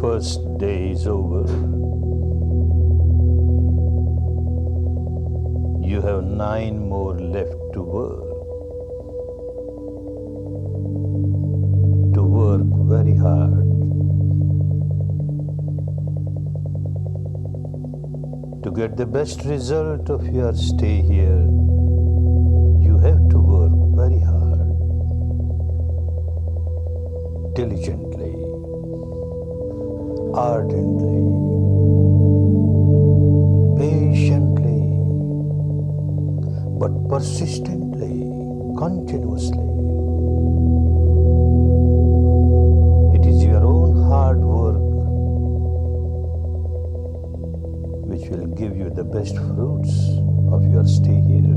first day is over. You have 9 more left to work. To work very hard. To get the best result of your stay here, you have to work very hard. Diligently. Ardently, patiently, but persistently, continuously. It is your own hard work which will give you the best fruits of your stay here.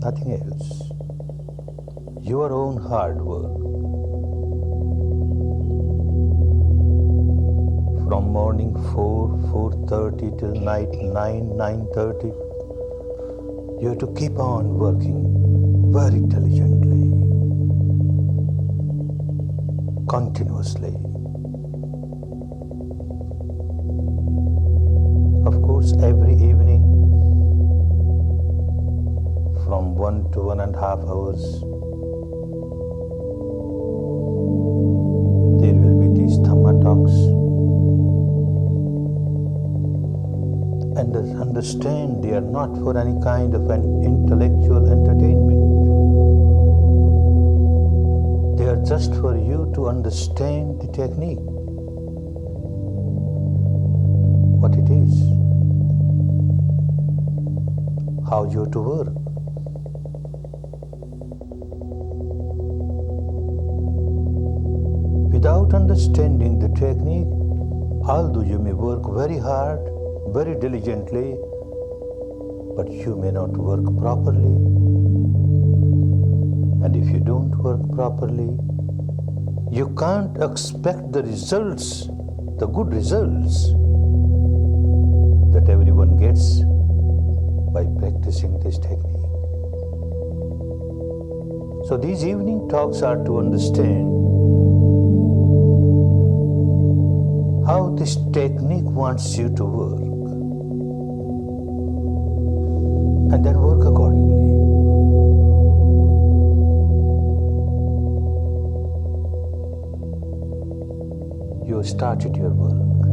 Nothing else. Your own hard work. From morning 4:30 till night 9:30, you have to keep on working very diligently, continuously. Of course, every evening from 1 to 1.5 hours, there will be these Dhamma talks. And understand they are not for any kind of an intellectual entertainment. They are just for you to understand the technique, what it is, how you have to work. Without understanding the technique, although you may work very hard, very diligently, but you may not work properly. And if you don't work properly, you can't expect the results, the good results that everyone gets by practicing this technique. So these evening talks are to understand how this technique wants you to work. And then work accordingly. You have started your work.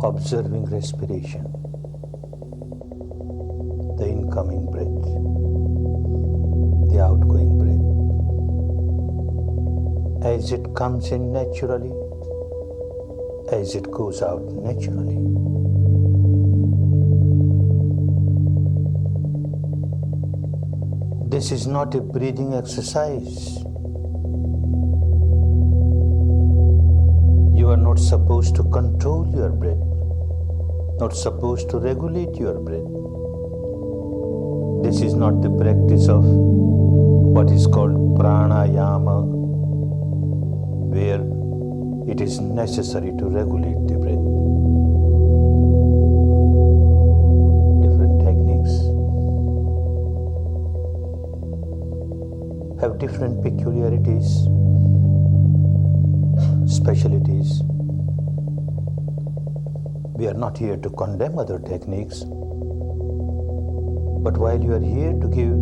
Observing respiration, the incoming breath, the outgoing breath, as it comes in naturally, as it goes out naturally. This is not a breathing exercise. You are not supposed to control your breath, not supposed to regulate your breath. This is not the practice of what is called pranayama, where it is necessary to regulate the breath. Different techniques have different peculiarities, specialties. We are not here to condemn other techniques, but while you are here to give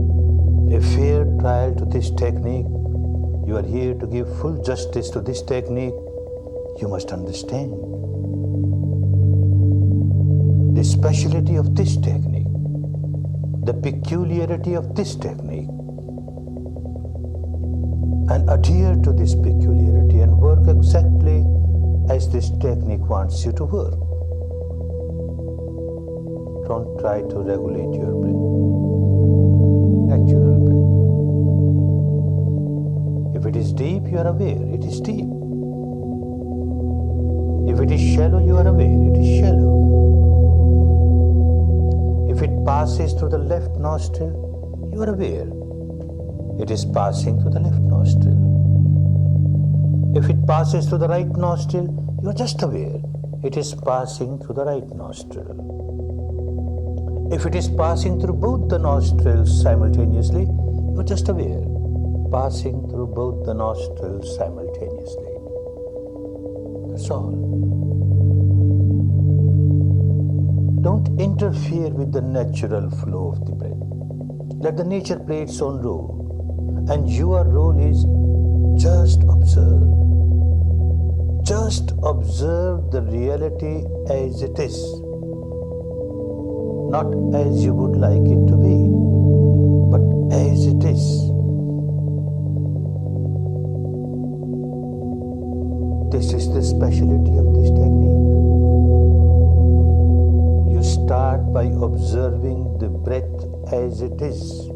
a fair trial to this technique, you are here to give full justice to this technique, you must understand the speciality of this technique, the peculiarity of this technique, and adhere to this peculiarity and work exactly as this technique wants you to work. Don't try to regulate your breath, natural breath. If it is deep, you are aware, it is deep. If it is shallow, you are aware, it is shallow. If it passes through the left nostril, you are aware, it is passing through the left nostril. If it passes through the right nostril, you are just aware, it is passing through the right nostril. If it is passing through both the nostrils simultaneously, You're just aware, passing through both the nostrils simultaneously. That's all. Don't interfere with the natural flow of the breath. Let the nature play its own role. And your role is just observe. Just observe the reality as it is. Not as you would like it to be, but as it is. This is the specialty of this technique. You start by observing the breath as it is.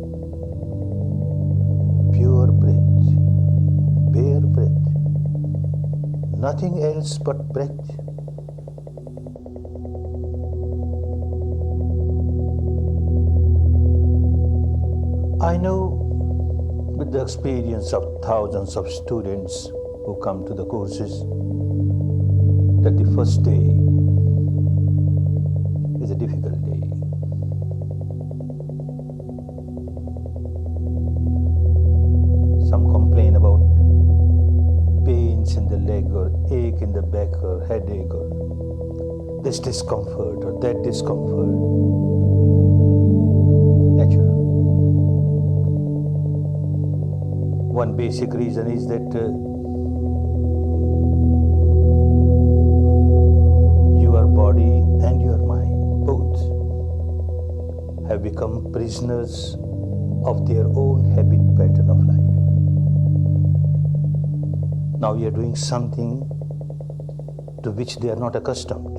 Pure breath, bare breath, nothing else but breath. I know with the experience of thousands of students who come to the courses that the first day is a difficult day. Some complain about pains in the leg or ache in the back or headache or this discomfort or that discomfort. Natural. One basic reason is that your body and your mind both have become prisoners of their own habit pattern of life. Now you are doing something to which they are not accustomed.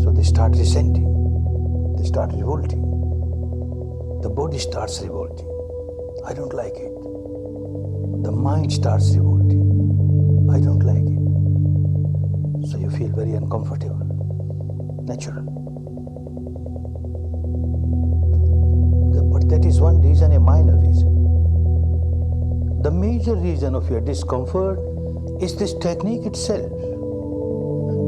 So they start resenting, they start revolting. The body starts revolting. I don't like it. The mind starts revolting. I don't like it. So you feel very uncomfortable. Natural. But that is one reason, a minor reason. The major reason of your discomfort is this technique itself.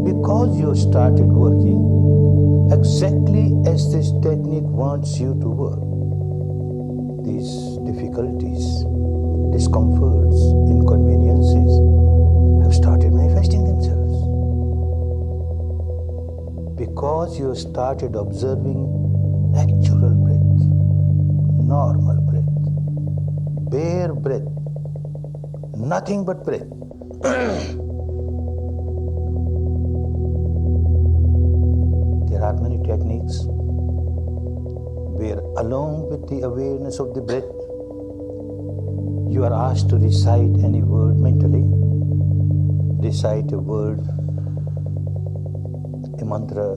Because you started working exactly as this technique wants you to work. These difficulties, discomforts, inconveniences have started manifesting themselves. Because you started observing natural breath, normal breath, bare breath, nothing but breath. There are many techniques where along with the awareness of the breath, you are asked to recite any word mentally. Recite a word, a mantra,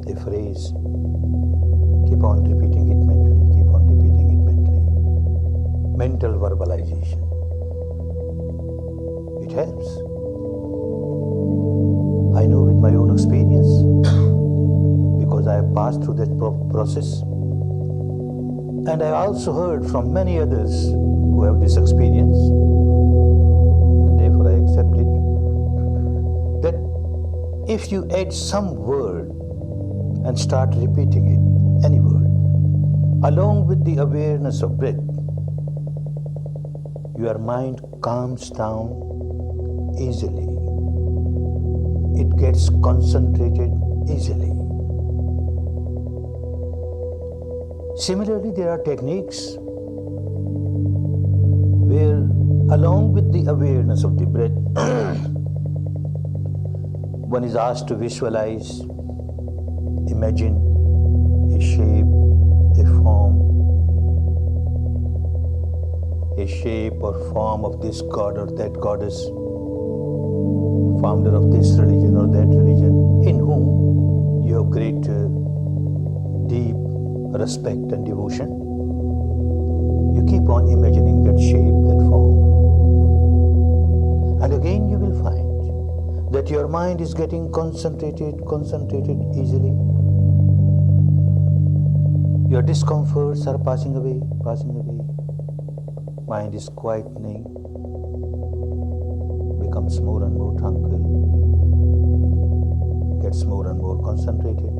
a phrase. Keep on repeating it mentally, keep on repeating it mentally. Mental verbalization. It helps. I know with my own experience, because I have passed through that process. And I also heard from many others who have this experience, and therefore I accept it, that if you add some word and start repeating it, any word, along with the awareness of breath, your mind calms down easily. It gets concentrated easily. Similarly, there are techniques where, along with the awareness of the breath, one is asked to visualize, imagine a shape, a form, a shape or form of this god or that goddess, founder of this religion or that religion, in whom you have great deep respect and devotion. You keep on imagining that shape, that form. And again you will find that your mind is getting concentrated easily. Your discomforts are passing away. Mind is quietening, becomes more and more tranquil, gets more and more concentrated.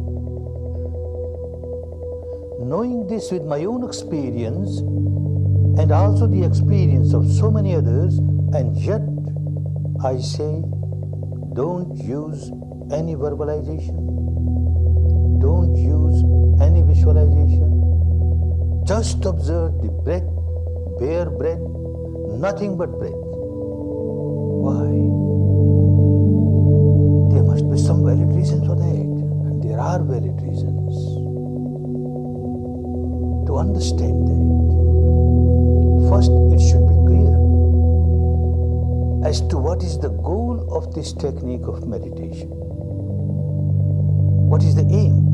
knowing this with my own experience and also the experience of so many others, and yet I say, don't use any verbalization, don't use any visualization. Just observe the breath, bare breath, nothing but breath. Why? There must be some valid reason for that, and there are valid reasons to understand that. First, it should be clear as to what is the goal of this technique of meditation. What is the aim?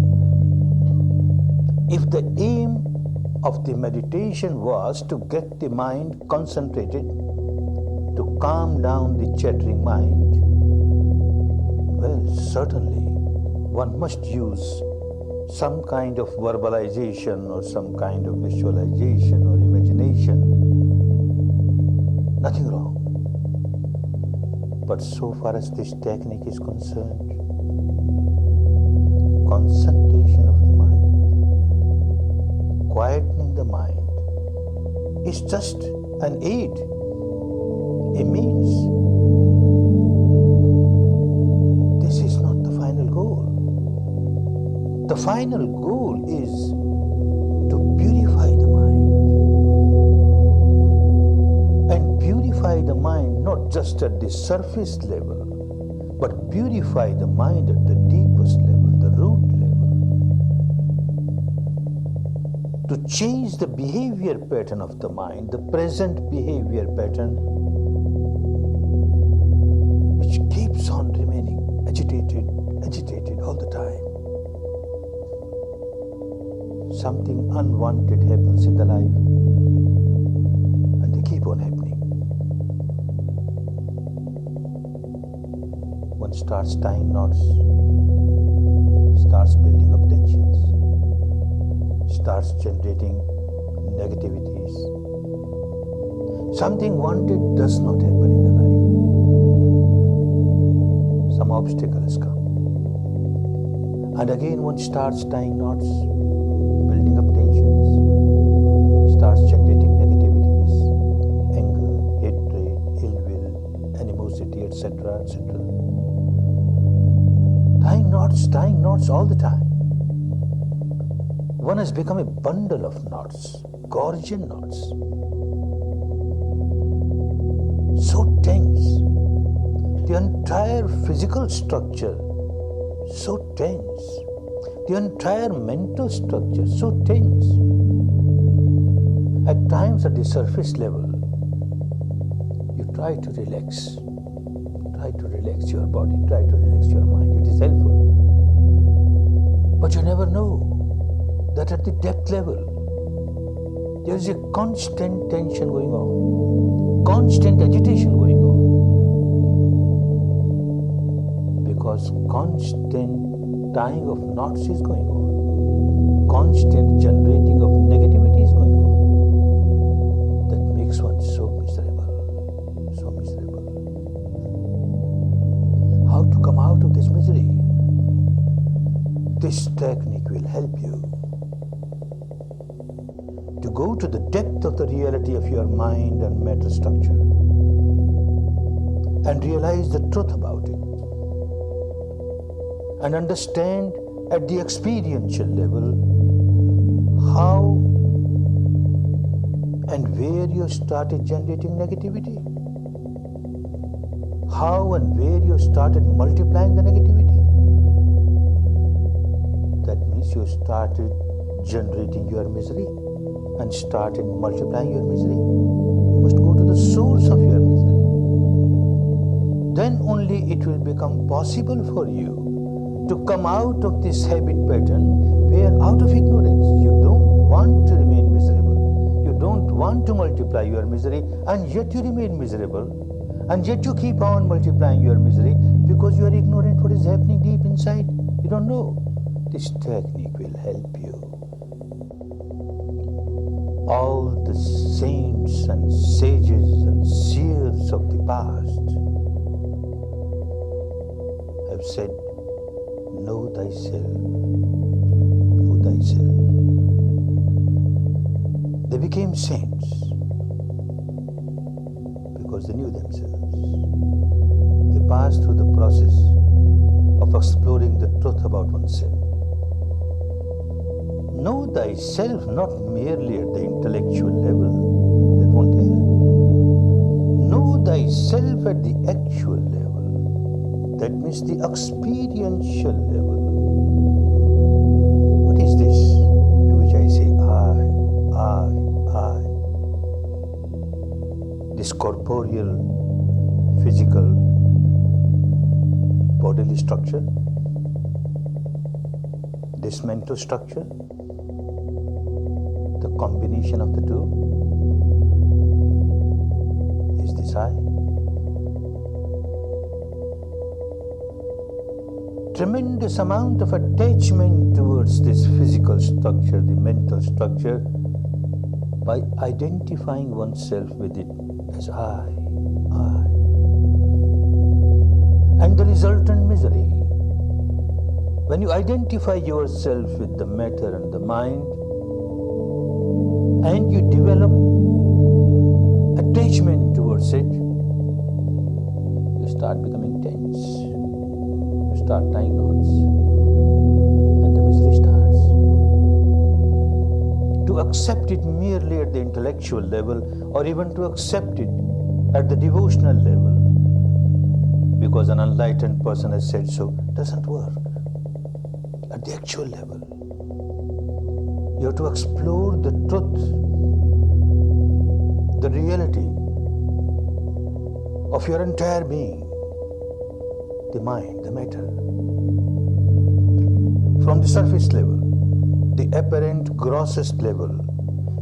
If the aim of the meditation was to get the mind concentrated, to calm down the chattering mind, well, certainly one must use some kind of verbalization or some kind of visualization or imagination. Nothing wrong. But so far as this technique is concerned, concentration of the mind, quietening the mind, is just an aid, a means. This is not the final goal. The final goal is to purify the mind. And purify the mind not just at the surface level, but purify the mind at the deepest level, the root level. To change the behavior pattern of the mind, the present behavior pattern, which keeps on remaining agitated all the time. Something unwanted happens in the life, and they keep on happening. One starts tying knots, starts building up tensions, starts generating negativities. Something wanted does not happen in the life. Some obstacle has come. And again one starts tying knots, building up tensions, starts generating negativities, anger, hatred, ill will, animosity, etc., etc. Tying knots all the time. One has become a bundle of knots, Gorgon knots. So tense. The entire physical structure, so tense. The entire mental structure, so tense. At times at the surface level, you try to relax. Try to relax your body, try to relax your mind. It is helpful. But you never know that at the depth level, there is a constant tension going on, constant agitation going on. Because constant tying of knots is going on, constant generating of negativity is going on. That makes one so miserable, so miserable. How to come out of this misery? This technique will help you to go to the depth of the reality of your mind and matter structure and realize the truth about it and understand at the experiential level how and where you started generating negativity, how and where you started multiplying the negativity. That means you started generating your misery and started multiplying your misery. You must go to the source of your misery. Then only it will become possible for you to come out of this habit pattern where out of ignorance you don't want to remain miserable. You don't want to multiply your misery, and yet you remain miserable, and yet you keep on multiplying your misery because you are ignorant what is happening deep inside. You don't know. This technique will help you. All the saints and sages and seers of the past have said, know thyself, know thyself. became saints because they knew themselves. They passed through the process of exploring the truth about oneself. Know thyself not merely at the intellectual level, that won't help. Know thyself at the actual level, that means the experiential level. What is this to which I say I? This corporeal, physical, bodily structure, this mental structure, the combination of the two, is this I? Tremendous amount of attachment towards this physical structure, the mental structure, by identifying oneself with it as I. And the resultant misery. When you identify yourself with the matter and the mind, and you develop attachment towards it, you start becoming tense. You start tying knots. And the misery starts. To accept it merely at the intellectual level, or even to accept it at the devotional level, because an enlightened person has said so, doesn't work. At the actual level, you have to explore the truth, the reality of your entire being, the mind, the matter. From the surface level, the apparent grossest level,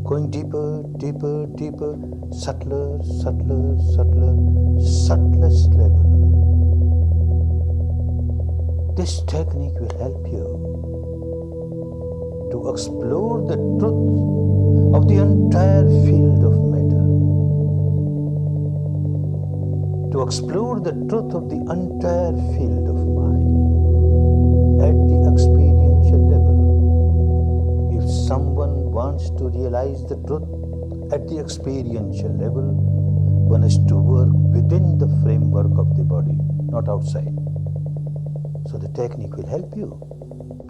going deeper, deeper, deeper, subtler, subtler, subtler, subtlest level. This technique will help you to explore the truth of the entire field of matter, to explore the truth of the entire field of mind at the experiential level. If someone wants to realize the truth at the experiential level, one has to work within the framework of the body, not outside. So the technique will help you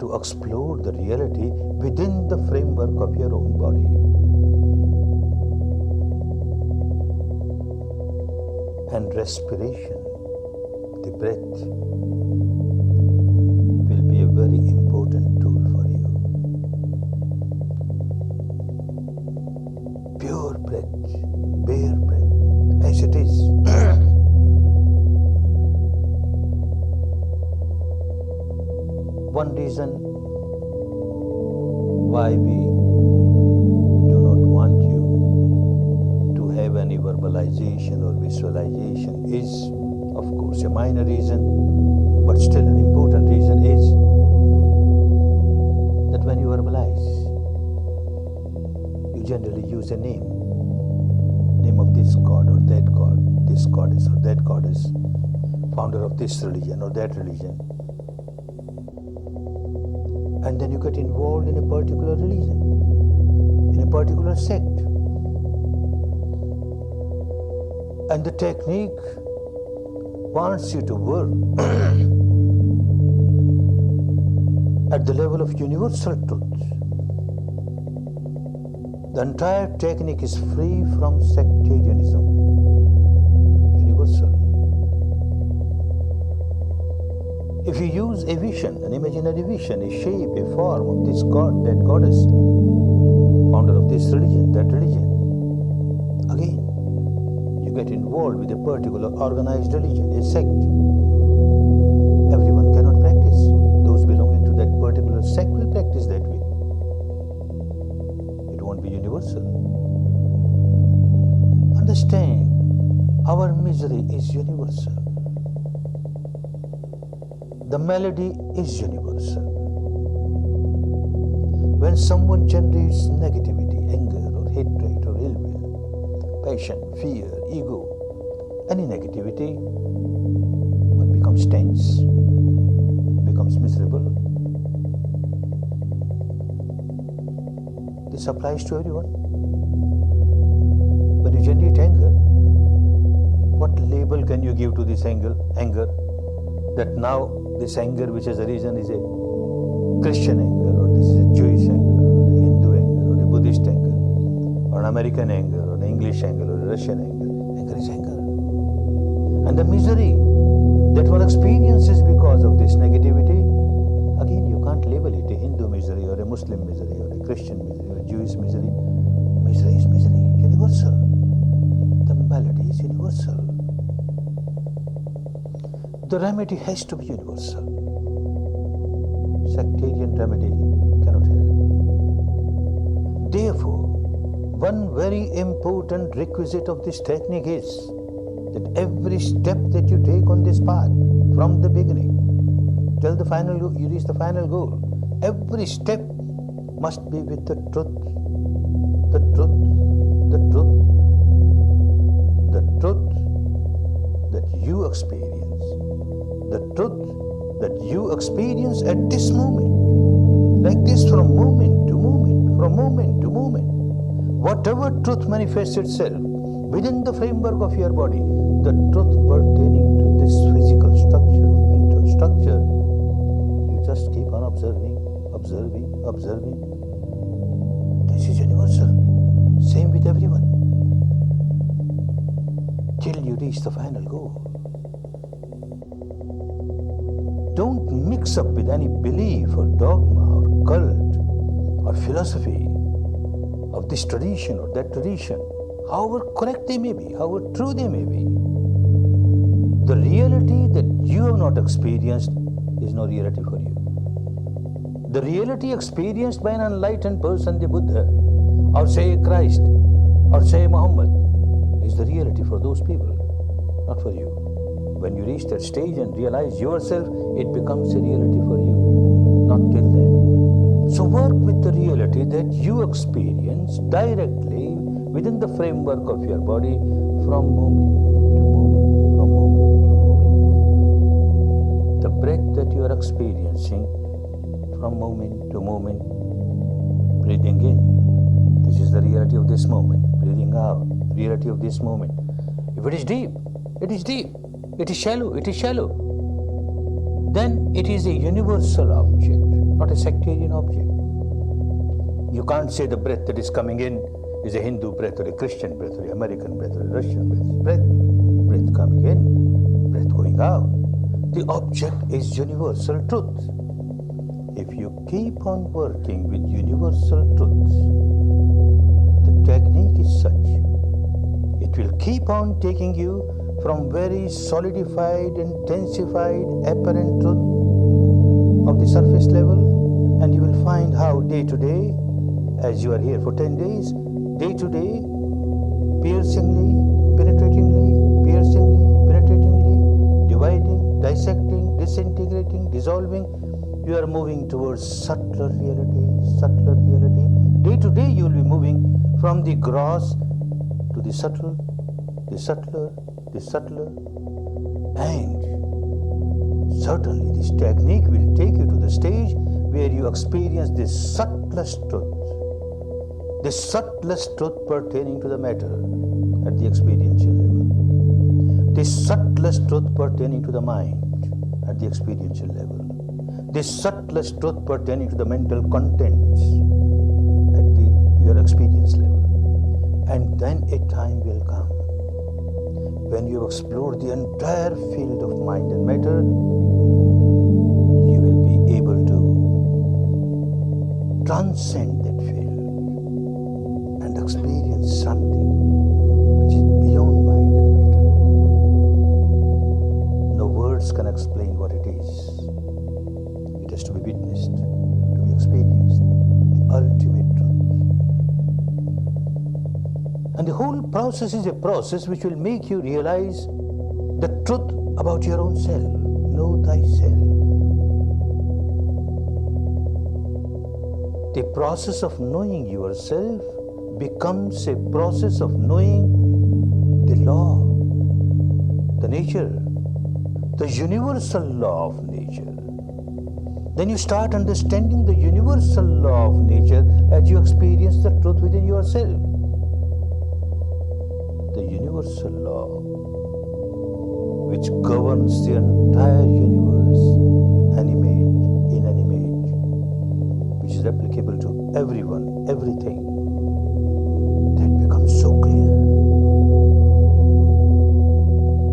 to explore the reality within the framework of your own body. And respiration, the breath, will be a very important tool for you. Pure breath, bare breath, as it is. One reason why we do not want you to have any verbalization or visualization is, of course, a minor reason, but still an important reason is that when you verbalize, you generally use a name of this god or that god, this goddess or that goddess, founder of this religion or that religion. And then you get involved in a particular religion, in a particular sect. And the technique wants you to work at the level of universal truth. The entire technique is free from sectarianism, universal. If you use a vision, an imaginary vision, a shape, a form of this god, that goddess, founder of this religion, that religion, again, you get involved with a particular organized religion, a sect. Everyone cannot practice. Those belonging to that particular sect will practice that way. It won't be universal. Understand, our misery is universal. The malady is universal. When someone generates negativity, anger or hatred or ill will, passion, fear, ego, any negativity, one becomes tense, becomes miserable. This applies to everyone. you generate anger. What label can you give to this anger? That now this anger which has arisen is a Christian anger, or this is a Jewish anger, or a Hindu anger, or a Buddhist anger, or an American anger, or an English anger, or a Russian anger. Anger is anger. And the misery that one experiences because of this negativity, again you can't label it a Hindu misery, or a Muslim misery, or a Christian misery, or a Jewish misery. Misery is misery, universal. The malady is universal. The remedy has to be universal. Sectarian remedy cannot help. Therefore, one very important requisite of this technique is that every step that you take on this path, from the beginning till the final, you reach the final goal, every step must be with the truth, the truth, the truth, the truth that you experience, the truth that you experience at this moment, like this, from moment to moment, from moment to moment. Whatever truth manifests itself within the framework of your body, the truth pertaining to this physical structure, the mental structure, you just keep on observing, observing, observing. This is universal. Same with everyone. Till you reach the final goal. Don't mix up with any belief or dogma or cult or philosophy of this tradition or that tradition, however correct they may be, however true they may be. The reality that you have not experienced is no reality for you. The reality experienced by an enlightened person, the Buddha, or say Christ, or say Muhammad, is the reality for those people, not for you. When you reach that stage and realize yourself, it becomes a reality for you, not till then. So work with the reality that you experience directly within the framework of your body, from moment to moment, from moment to moment. The breath that you are experiencing from moment to moment, breathing in, this is the reality of this moment. Breathing out, reality of this moment. If it is deep, it is deep. It is shallow, it is shallow. Then it is a universal object, not a sectarian object. You can't say the breath that is coming in is a Hindu breath, or a Christian breath, or an American breath, or a Russian breath. Breath coming in, breath going out. The object is universal truth. If you keep on working with universal truths, the technique is such, it will keep on taking you from very solidified, intensified, apparent truth of the surface level, and you will find how day to day, as you are here for 10 days, day to day, piercingly, penetratingly, dividing, dissecting, disintegrating, dissolving, you are moving towards subtler reality, subtler reality. Day to day you will be moving from the gross to the subtle, the subtler, the subtler, and certainly this technique will take you to the stage where you experience the subtlest truth pertaining to the matter at the experiential level, the subtlest truth pertaining to the mind at the experiential level, the subtlest truth pertaining to the mental contents at your experience level. And then a time will come when you have explored the entire field of mind and matter, you will be able to transcend that field and experience something which is beyond mind and matter. No words can explain what it is. It has to be witnessed, to be experienced, the ultimate truth. And the whole process is a process which will make you realize the truth about your own self. Know thyself. The process of knowing yourself becomes a process of knowing the law, the nature, the universal law of nature. Then you start understanding the universal law of nature as you experience the truth within yourself. the universal law which governs the entire universe, animate, inanimate, which is applicable to everyone, everything, that becomes so clear.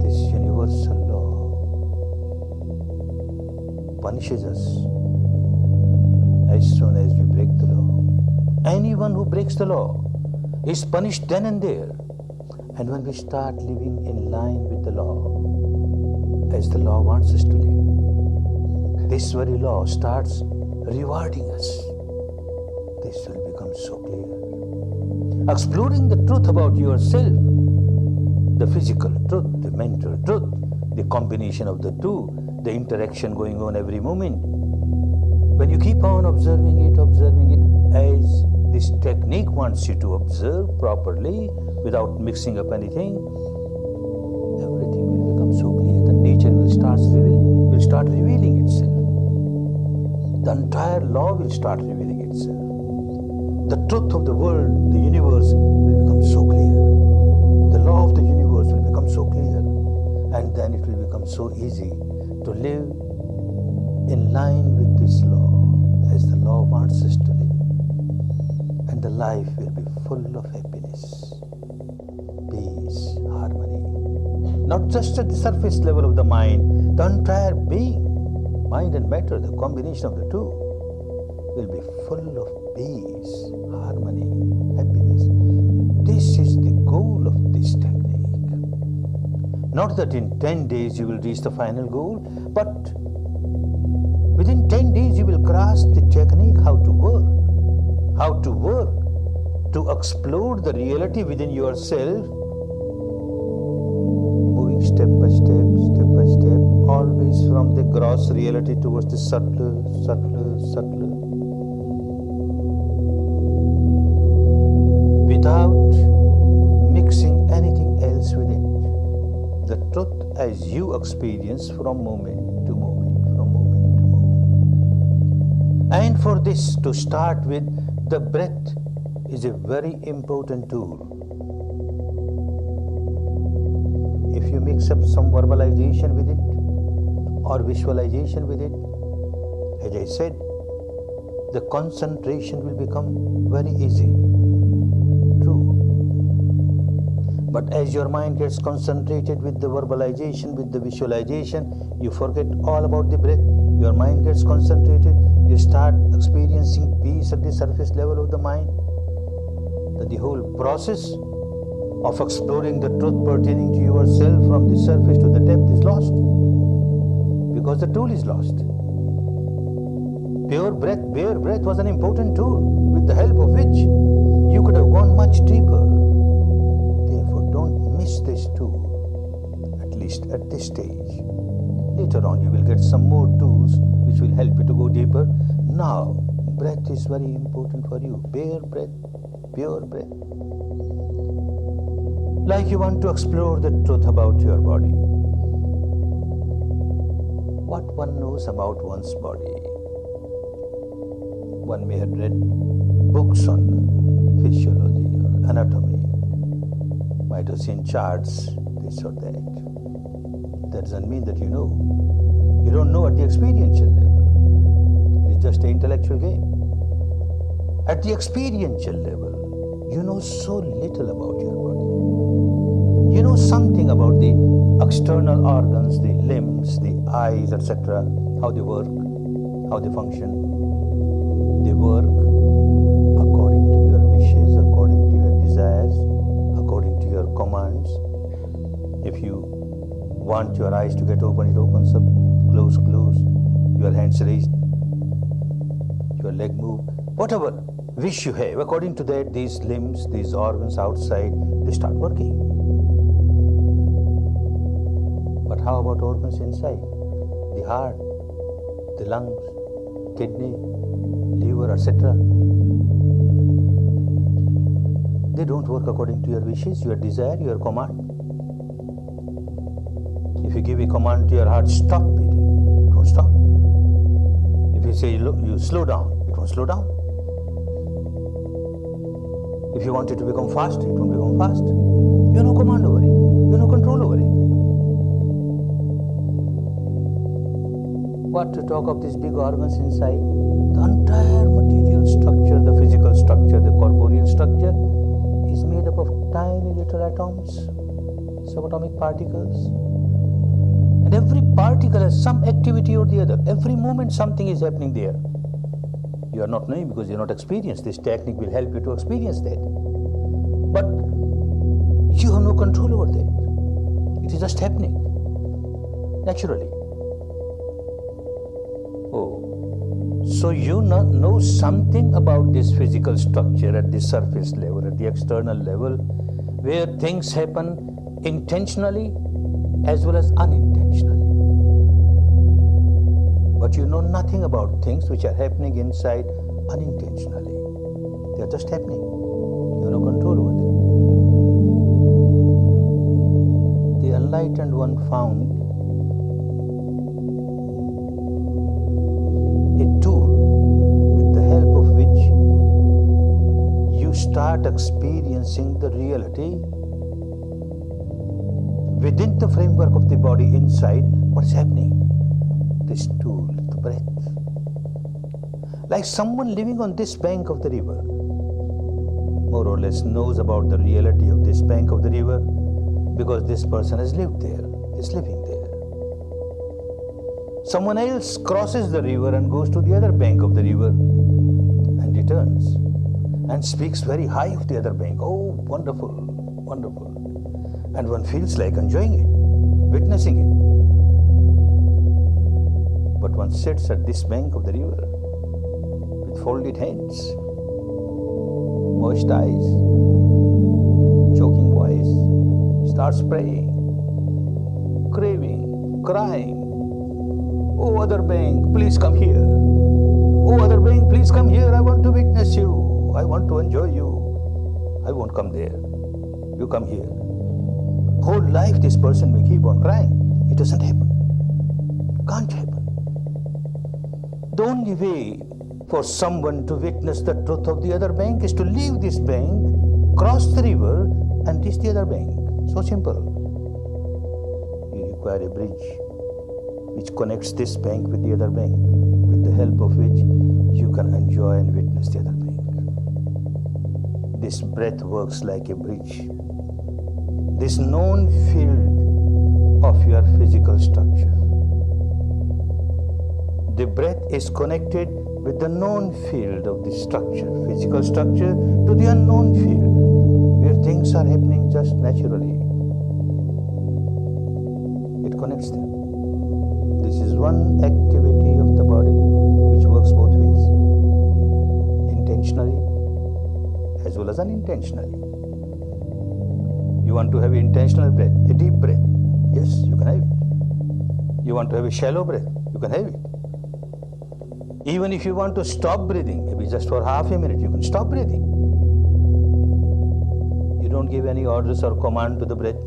This universal law punishes us as soon as we break the law. Anyone who breaks the law is punished then and there. And when we start living in line with the law, as the law wants us to live, this very law starts rewarding us. This will become so clear. Exploring the truth about yourself, the physical truth, the mental truth, the combination of the two, the interaction going on every moment. When you keep on observing it as this technique wants you to observe properly without mixing up anything, everything will become so clear. The nature will start revealing itself. The entire law will start revealing itself. The truth of the world, the universe will become so clear. The law of the universe will become so clear. And then it will become so easy to live in line with this law as the law wants us to live. And the life will be full of happiness, peace, harmony. Not just at the surface level of the mind, the entire being, mind and matter, the combination of the two, will be full of peace, harmony, happiness. This is the goal of this technique. Not that in 10 days you will reach the final goal, but within 10 days you will grasp the technique how to work to explore the reality within yourself, moving step by step, always from the gross reality towards the subtler. Without mixing anything else with it. The truth as you experience from moment to moment. And for this, to start with, the breath is a very important tool. If you mix up some verbalization with it or visualization with it, as I said, the concentration will become very easy. True. But as your mind gets concentrated with the verbalization, with the visualization, you forget all about the breath. Your mind gets concentrated, you start experiencing peace at the surface level of the mind. That the whole process of exploring the truth pertaining to yourself from the surface to the depth is lost. Because the tool is lost. Bare breath was an important tool with the help of which you could have gone much deeper. Therefore, don't miss this tool, at least at this stage. Later on, you will get some more tools which will help you to go deeper. Now, breath is very important for you. Bare breath, pure breath. Like you want to explore the truth about your body. What one knows about one's body. One may have read books on physiology or anatomy, might have seen charts, this or that. That doesn't mean that you know. You don't know at the experiential level. It is just an intellectual game. At the experiential level, you know so little about your body. You know something about the external organs, the limbs, the eyes, etc., how they work, how they function. They work according to your wishes, according to your desires, according to your commands. If you want your eyes to get open, it opens up, close, your hands raised, your leg move, whatever wish you have, according to that, these limbs, these organs outside, they start working. But how about organs inside? The heart, the lungs, kidney, liver, etc. They don't work according to your wishes, your desire, your command. If you give a command to your heart, stop beating, it won't stop. If you say you slow down, it won't slow down. If you want it to become fast, it won't become fast. You have no command over it. You have no control over it. What to talk of these big organs inside? The entire material structure, the physical structure, the corporeal structure is made up of tiny little atoms, subatomic particles. And every particle has some activity or the other. Every moment something is happening there. You are not knowing because you are not experienced. This technique will help you to experience that. But you have no control over that. It is just happening naturally. Oh, so you know something about this physical structure at the surface level, at the external level, where things happen intentionally as well as unintentionally. But you know nothing about things which are happening inside unintentionally. They are just happening. You have no control over them. The enlightened one found a tool with the help of which you start experiencing the reality within the framework of the body inside what's happening. This tool, the breath. Like someone living on this bank of the river, more or less knows about the reality of this bank of the river because this person has lived there, is living there. Someone else crosses the river and goes to the other bank of the river and returns and speaks very high of the other bank. Oh, wonderful, wonderful. And one feels like enjoying it, witnessing it. But one sits at this bank of the river with folded hands, moist eyes, choking voice, starts praying, craving, crying. Oh, other bank, please come here. Oh, other bank, please come here. I want to witness you. I want to enjoy you. I won't come there. You come here. Whole life this person may keep on crying. It doesn't happen. Can't happen. The only way for someone to witness the truth of the other bank is to leave this bank, cross the river and reach the other bank. So simple. You require a bridge which connects this bank with the other bank, with the help of which you can enjoy and witness the other bank. This breath works like a bridge. This known field of your physical structure. The breath is connected with the known field of the structure, physical structure, to the unknown field, where things are happening just naturally. It connects them. This is one activity of the body which works both ways, intentionally as well as unintentionally. You want to have an intentional breath, a deep breath. Yes, you can have it. You want to have a shallow breath, you can have it. Even if you want to stop breathing, maybe just for half a minute, you can stop breathing. You don't give any orders or command to the breath.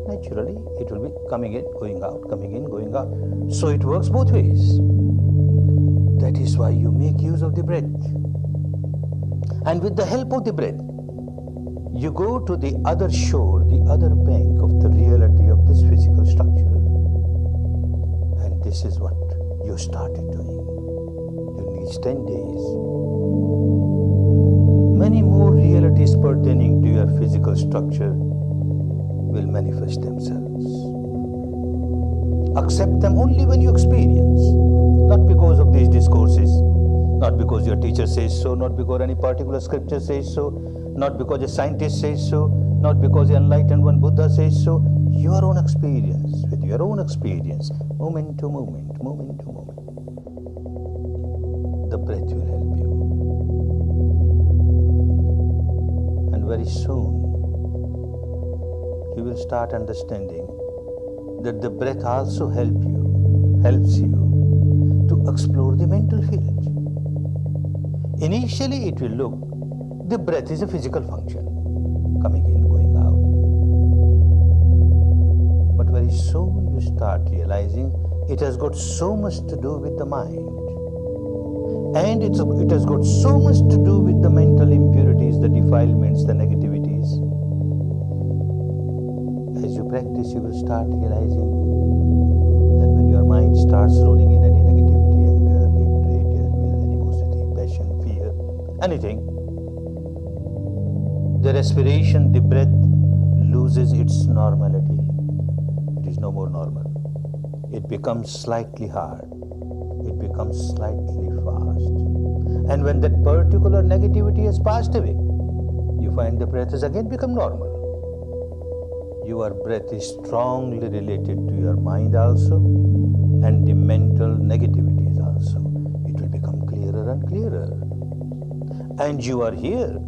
Naturally, it will be coming in, going out, coming in, going out. So it works both ways. That is why you make use of the breath. And with the help of the breath, you go to the other shore, the other bank of the reality of this physical structure. And this is what you started doing. You need 10 days. Many more realities pertaining to your physical structure will manifest themselves. Accept them only when you experience, not because of these discourses, not because your teacher says so, not because any particular scripture says so, not because a scientist says so, not because the enlightened one Buddha says so. Your own experience, with your own experience, moment to moment, moment to moment. The breath will help you. And very soon, you will start understanding that the breath also helps you to explore the mental field. Initially it will look, the breath is a physical function, coming in, going out. But very soon you start realizing it has got so much to do with the mind. And it has got so much to do with the mental impurities, the defilements, the negativities. As you practice, you will start realizing that when your mind starts rolling in any negativity, anger, hatred, ill will, animosity, passion, fear, anything, the respiration, the breath loses its normality. It is no more normal. It becomes slightly hard. It becomes slightly fast. And when that particular negativity has passed away, you find the breath has again become normal. Your breath is strongly related to your mind also, and the mental negativities also. It will become clearer and clearer. And you are here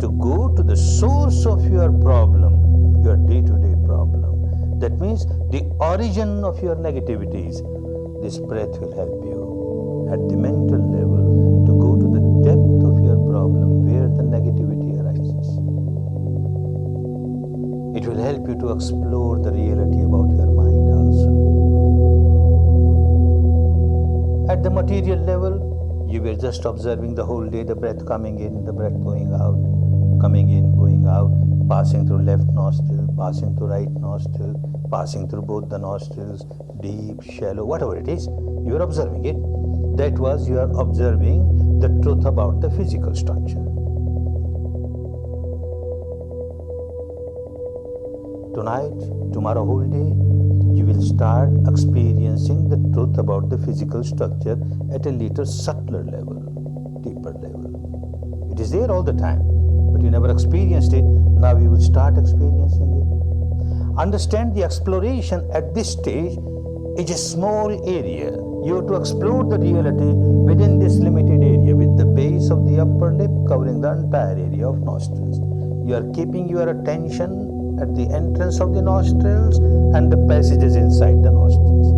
to go to the source of your problem, your day-to-day problem. That means the origin of your negativities. This breath will help you at the mental level to go to the depth of your problem where the negativity arises. It will help you to explore the reality about your mind also. At the material level, you were just observing the whole day, the breath coming in, the breath going out, coming in, going out, passing through left nostril, passing through right nostril, passing through both the nostrils, deep, shallow, whatever it is, you are observing it. That was, you are observing the truth about the physical structure. Tonight, tomorrow whole day, you will start experiencing the truth about the physical structure at a little subtler level, deeper level. It is there all the time, but you never experienced it. Now you will start experiencing it. Understand the exploration at this stage is a small area. You have to explore the reality within this limited area with the base of the upper lip covering the entire area of nostrils. You are keeping your attention at the entrance of the nostrils and the passages inside the nostrils.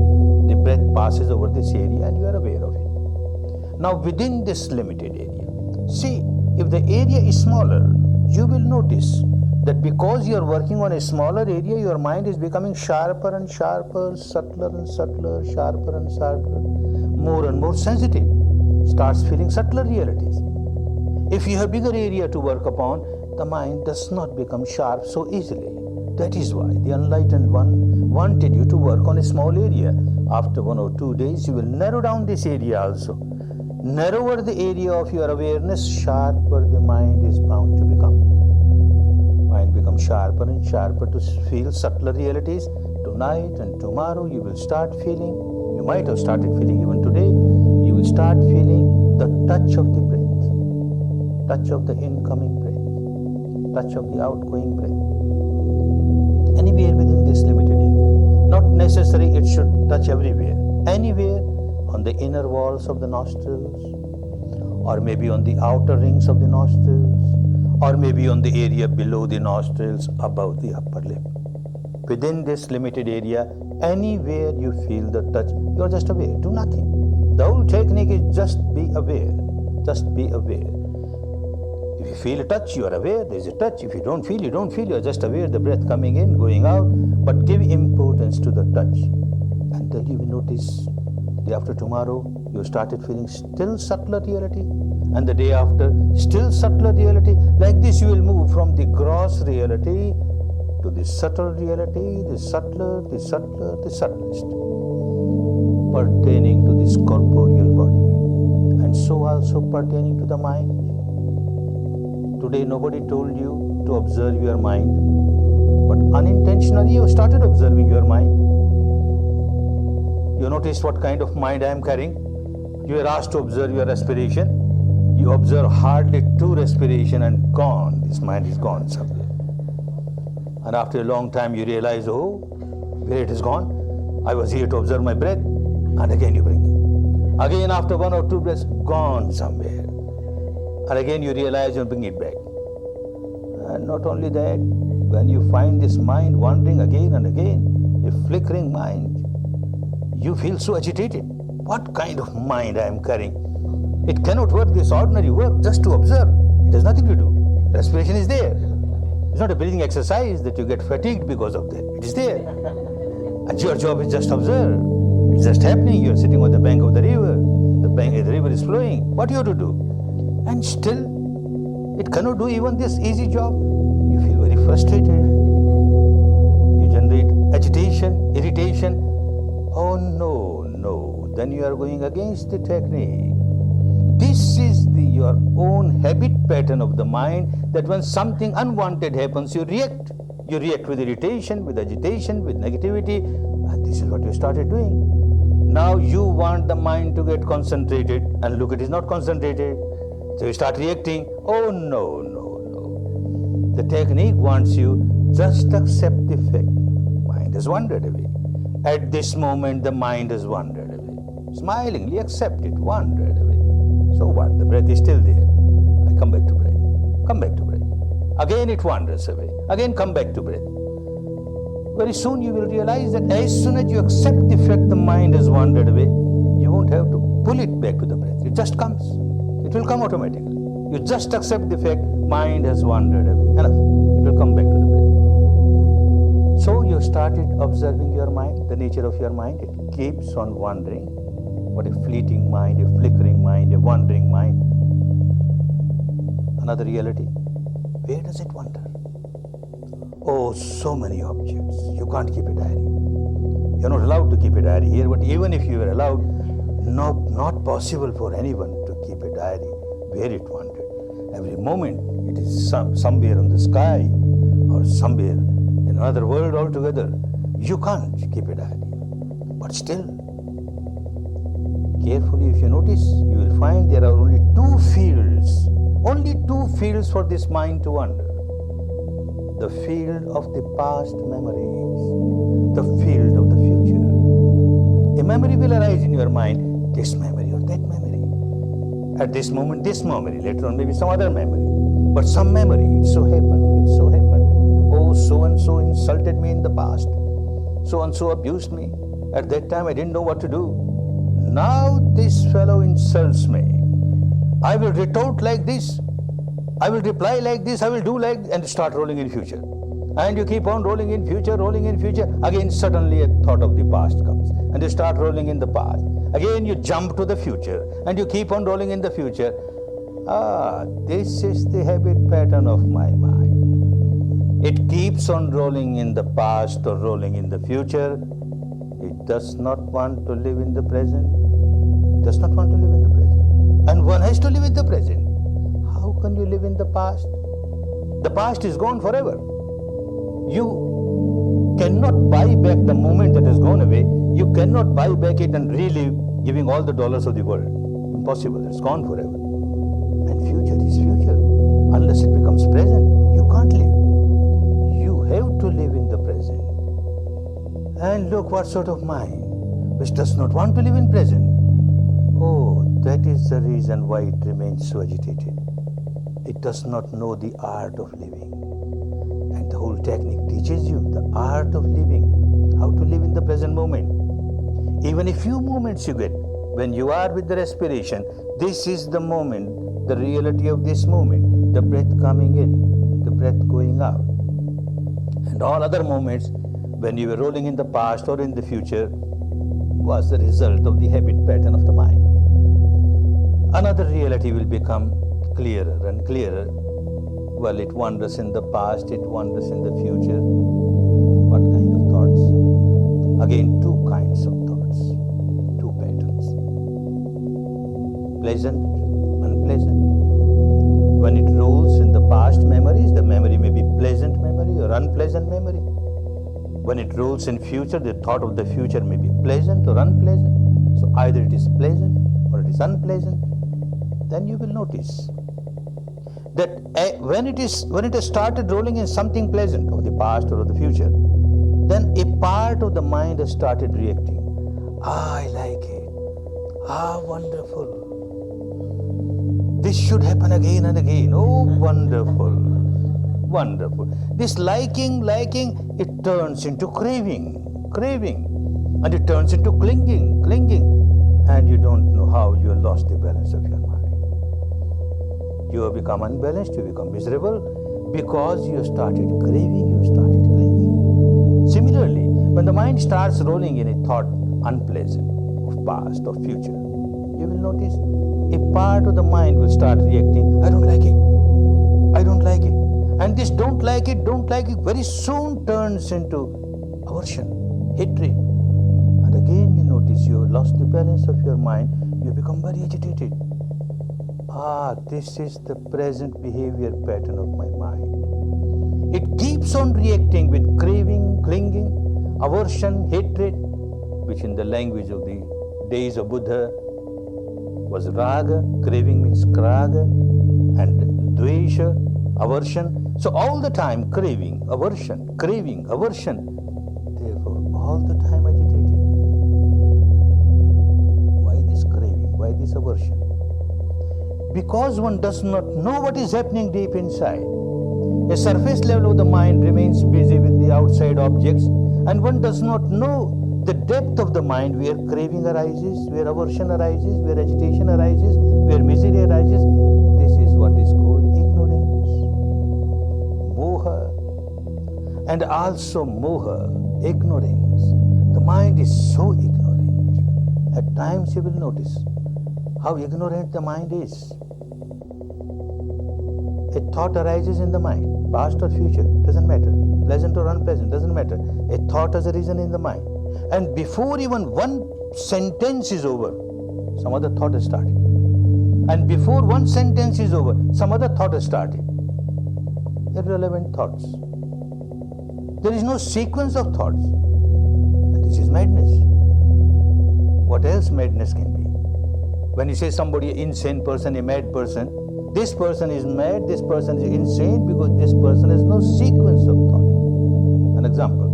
The breath passes over this area and you are aware of it. Now within this limited area, see, if the area is smaller, you will notice that because you are working on a smaller area, your mind is becoming sharper and sharper, subtler and subtler, sharper and sharper, more and more sensitive, starts feeling subtler realities. If you have bigger area to work upon, the mind does not become sharp so easily. That is why the enlightened one wanted you to work on a small area. After 1 or 2 days, you will narrow down this area also. Narrower the area of your awareness, sharper the mind is bound to become. Mind becomes sharper and sharper to feel subtler realities. Tonight and tomorrow you will start feeling, you might have started feeling even today, you will start feeling the touch of the breath, touch of the incoming breath, touch of the outgoing breath. Anywhere within this limited area. Not necessary it should touch everywhere. Anywhere on the inner walls of the nostrils, or maybe on the outer rings of the nostrils, or maybe on the area below the nostrils, above the upper lip. Within this limited area, anywhere you feel the touch, you are just aware, do nothing. The whole technique is just be aware, just be aware. If you feel a touch, you are aware, there is a touch. If you don't feel, you don't feel, you are just aware, the breath coming in, going out, but give importance to the touch. And then you will notice, day after tomorrow, you started feeling still subtler reality, and the day after, still subtler reality. Like this, you will move from the gross reality to the subtle reality, the subtler, the subtler, the subtlest, pertaining to this corporeal body, and so also pertaining to the mind. Today, nobody told you to observe your mind, but unintentionally you started observing your mind. You noticed what kind of mind I am carrying. You were asked to observe your respiration. You observe hardly 2 respiration and gone. This mind is gone somewhere. And after a long time you realize, oh, where it is gone? I was here to observe my breath. And again you bring it. Again after 1 or 2 breaths, gone somewhere. And again you realize you bring it back. And not only that, when you find this mind wandering again and again, a flickering mind, you feel so agitated. What kind of mind I am carrying? It cannot work this ordinary work just to observe. It has nothing to do. Respiration is there. It's not a breathing exercise that you get fatigued because of that. It is there. And your job is just observe. It's just happening. You're sitting on the bank of the river. The river is flowing. What you have to do? And still, It cannot do even this easy job. You feel very frustrated. You generate agitation, irritation. Oh no, no. Then you are going against the technique. This is your own habit pattern of the mind, that when something unwanted happens, you react. You react with irritation, with agitation, with negativity, and this is what you started doing. Now you want the mind to get concentrated, and look, it is not concentrated. So you start reacting. Oh no, no, no. The technique wants you just accept the fact. Mind has wandered away. At this moment, the mind has wandered away. Smilingly accept it, wandered away. So what? The breath is still there. I come back to breath. Come back to breath. Again it wanders away. Again come back to breath. Very soon you will realize that as soon as you accept the fact the mind has wandered away, you won't have to pull it back to the breath. It just comes. It will come automatically. You just accept the fact mind has wandered away. Enough. It will come back to the breath. So you started observing your mind, the nature of your mind. It keeps on wandering. What a fleeting mind, a flickering mind, a wandering mind. Another reality. Where does it wander? Oh, so many objects. You can't keep a diary. You're not allowed to keep a diary here, but even if you were allowed, not possible for anyone to keep a diary where it wandered. Every moment it is somewhere on the sky or somewhere in another world altogether. You can't keep a diary. But still, carefully, if you notice, you will find there are only two fields for this mind to wander. The field of the past memories, the field of the future. A memory will arise in your mind, this memory or that memory. At this moment, this memory, later on maybe some other memory. But some memory, it so happened. Oh, so-and-so insulted me in the past. So-and-so abused me. At that time I didn't know what to do. Now this fellow insults me. I will retort like this. I will reply like this. I will do like, and start rolling in future. And you keep on rolling in future. Again suddenly a thought of the past comes. And you start rolling in the past. Again you jump to the future. And you keep on rolling in the future. This is the habit pattern of my mind. It keeps on rolling in the past or rolling in the future. It does not want to live in the present. And one has to live in the present. How can you live in the past? The past is gone forever. You cannot buy back the moment that has gone away. You cannot buy back it and relive, giving all the dollars of the world. Impossible. It's gone forever. And future is future. Unless it becomes present, you can't live. You have to live in the present. And look what sort of mind which does not want to live in present. Oh, that is the reason why it remains so agitated. It does not know the art of living. And the whole technique teaches you the art of living, how to live in the present moment. Even a few moments you get, when you are with the respiration, this is the moment, the reality of this moment, the breath coming in, the breath going out. And all other moments, when you were rolling in the past or in the future, was the result of the habit pattern of the mind. Another reality will become clearer and clearer. Well, it wanders in the past, it wanders in the future. What kind of thoughts? Again, two kinds of thoughts, two patterns. Pleasant, unpleasant. When it rolls in the past memories, the memory may be pleasant memory or unpleasant memory. When it rolls in future, the thought of the future may be pleasant or unpleasant. So either it is pleasant or it is unpleasant. Then you will notice that when it has started rolling in something pleasant of the past or of the future, then a part of the mind has started reacting. I like it. Wonderful. This should happen again and again. Oh, wonderful. Wonderful. This liking, it turns into craving. And it turns into clinging. And you don't know how you have lost the balance of your mind. You have become unbalanced, you become miserable because you started craving, you started clinging. Similarly, when the mind starts rolling in a thought unpleasant of past or future, you will notice a part of the mind will start reacting, I don't like it. like it, very soon turns into aversion, hatred. And again you notice you have lost the balance of your mind, you become very agitated. This is the present behavior pattern of my mind. It keeps on reacting with craving, clinging, aversion, hatred, which in the language of the days of Buddha was raga, craving means kraga, and dvesha, aversion. So all the time craving, aversion, therefore all the time agitated. Why this craving? Why this aversion? Because one does not know what is happening deep inside. A surface level of the mind remains busy with the outside objects, and one does not know the depth of the mind where craving arises, where aversion arises, where agitation arises, where misery arises. This is what is called ignorance. Moha. And also moha, ignorance. The mind is so ignorant. At times you will notice how ignorant the mind is. A thought arises in the mind, past or future, doesn't matter. Pleasant or unpleasant, doesn't matter. A thought has arisen in the mind. And before even one sentence is over, some other thought has started. And before one sentence is over, some other thought has started. Irrelevant thoughts. There is no sequence of thoughts. And this is madness. What else madness can be? When you say somebody, an insane person, a mad person, this person is mad, this person is insane because this person has no sequence of thought. An example.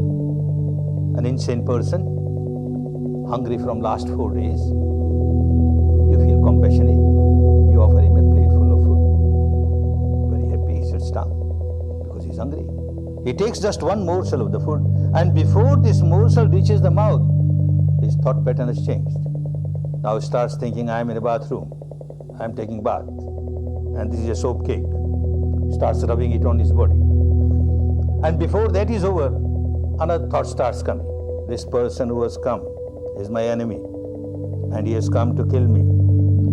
An insane person, hungry from last 4 days, you feel compassionate, you offer him a plate full of food. Very happy, he sits down because he's hungry. He takes just one morsel of the food, and before this morsel reaches the mouth, his thought pattern has changed. Now he starts thinking, I am in a bathroom, I am taking bath, and this is a soap cake. Starts rubbing it on his body. And before that is over, another thought starts coming. This person who has come is my enemy, and he has come to kill me.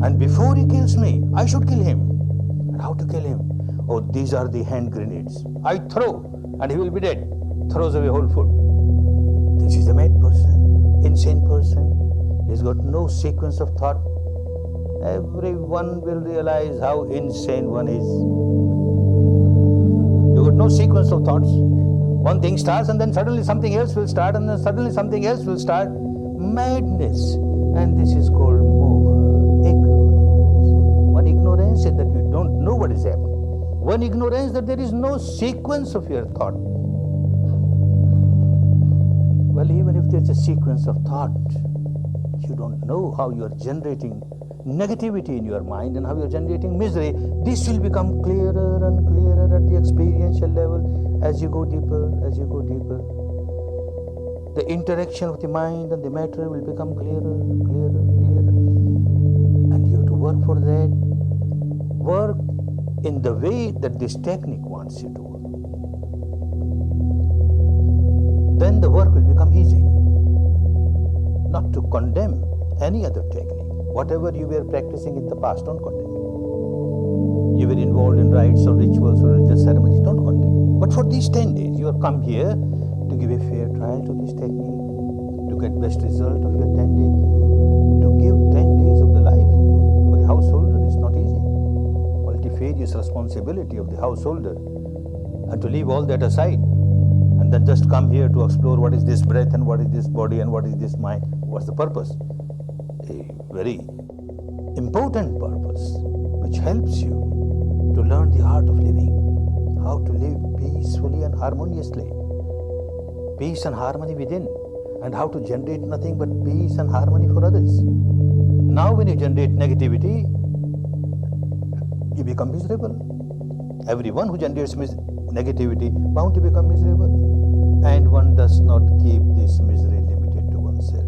And before he kills me, I should kill him. And how to kill him? Oh, these are the hand grenades. I throw, and he will be dead. Throws away whole food. This is a mad person, insane person. He's got no sequence of thought. Everyone will realize how insane one is. You got no sequence of thoughts. One thing starts and then suddenly something else will start and then suddenly something else will start. Madness. And this is called moha, ignorance. One ignorance is that you don't know what is happening. One ignorance that there is no sequence of your thought. Well, even if there's a sequence of thought, you don't know how you are generating negativity in your mind and how you are generating misery. This will become clearer and clearer at the experiential level as you go deeper, as you go deeper. The interaction of the mind and the matter will become clearer, clearer, clearer. And you have to work for that. Work in the way that this technique wants you to work. Then the work will become easy. Not to condemn any other technique. Whatever you were practicing in the past, don't condemn it. You were involved in rites or rituals or religious ceremonies, don't condemn. But for these 10 days, you have come here to give a fair trial to this technique, to get best result of your 10 days, to give 10 days of the life. For a householder, it's not easy. Multifarious responsibility of the householder. And to leave all that aside, and then just come here to explore what is this breath and what is this body and what is this mind. What's the purpose? A very important purpose which helps you to learn the art of living, how to live peacefully and harmoniously, peace and harmony within, and how to generate nothing but peace and harmony for others. Now when you generate negativity, you become miserable. Everyone who generates negativity bound to become miserable, and one does not keep this misery limited to oneself.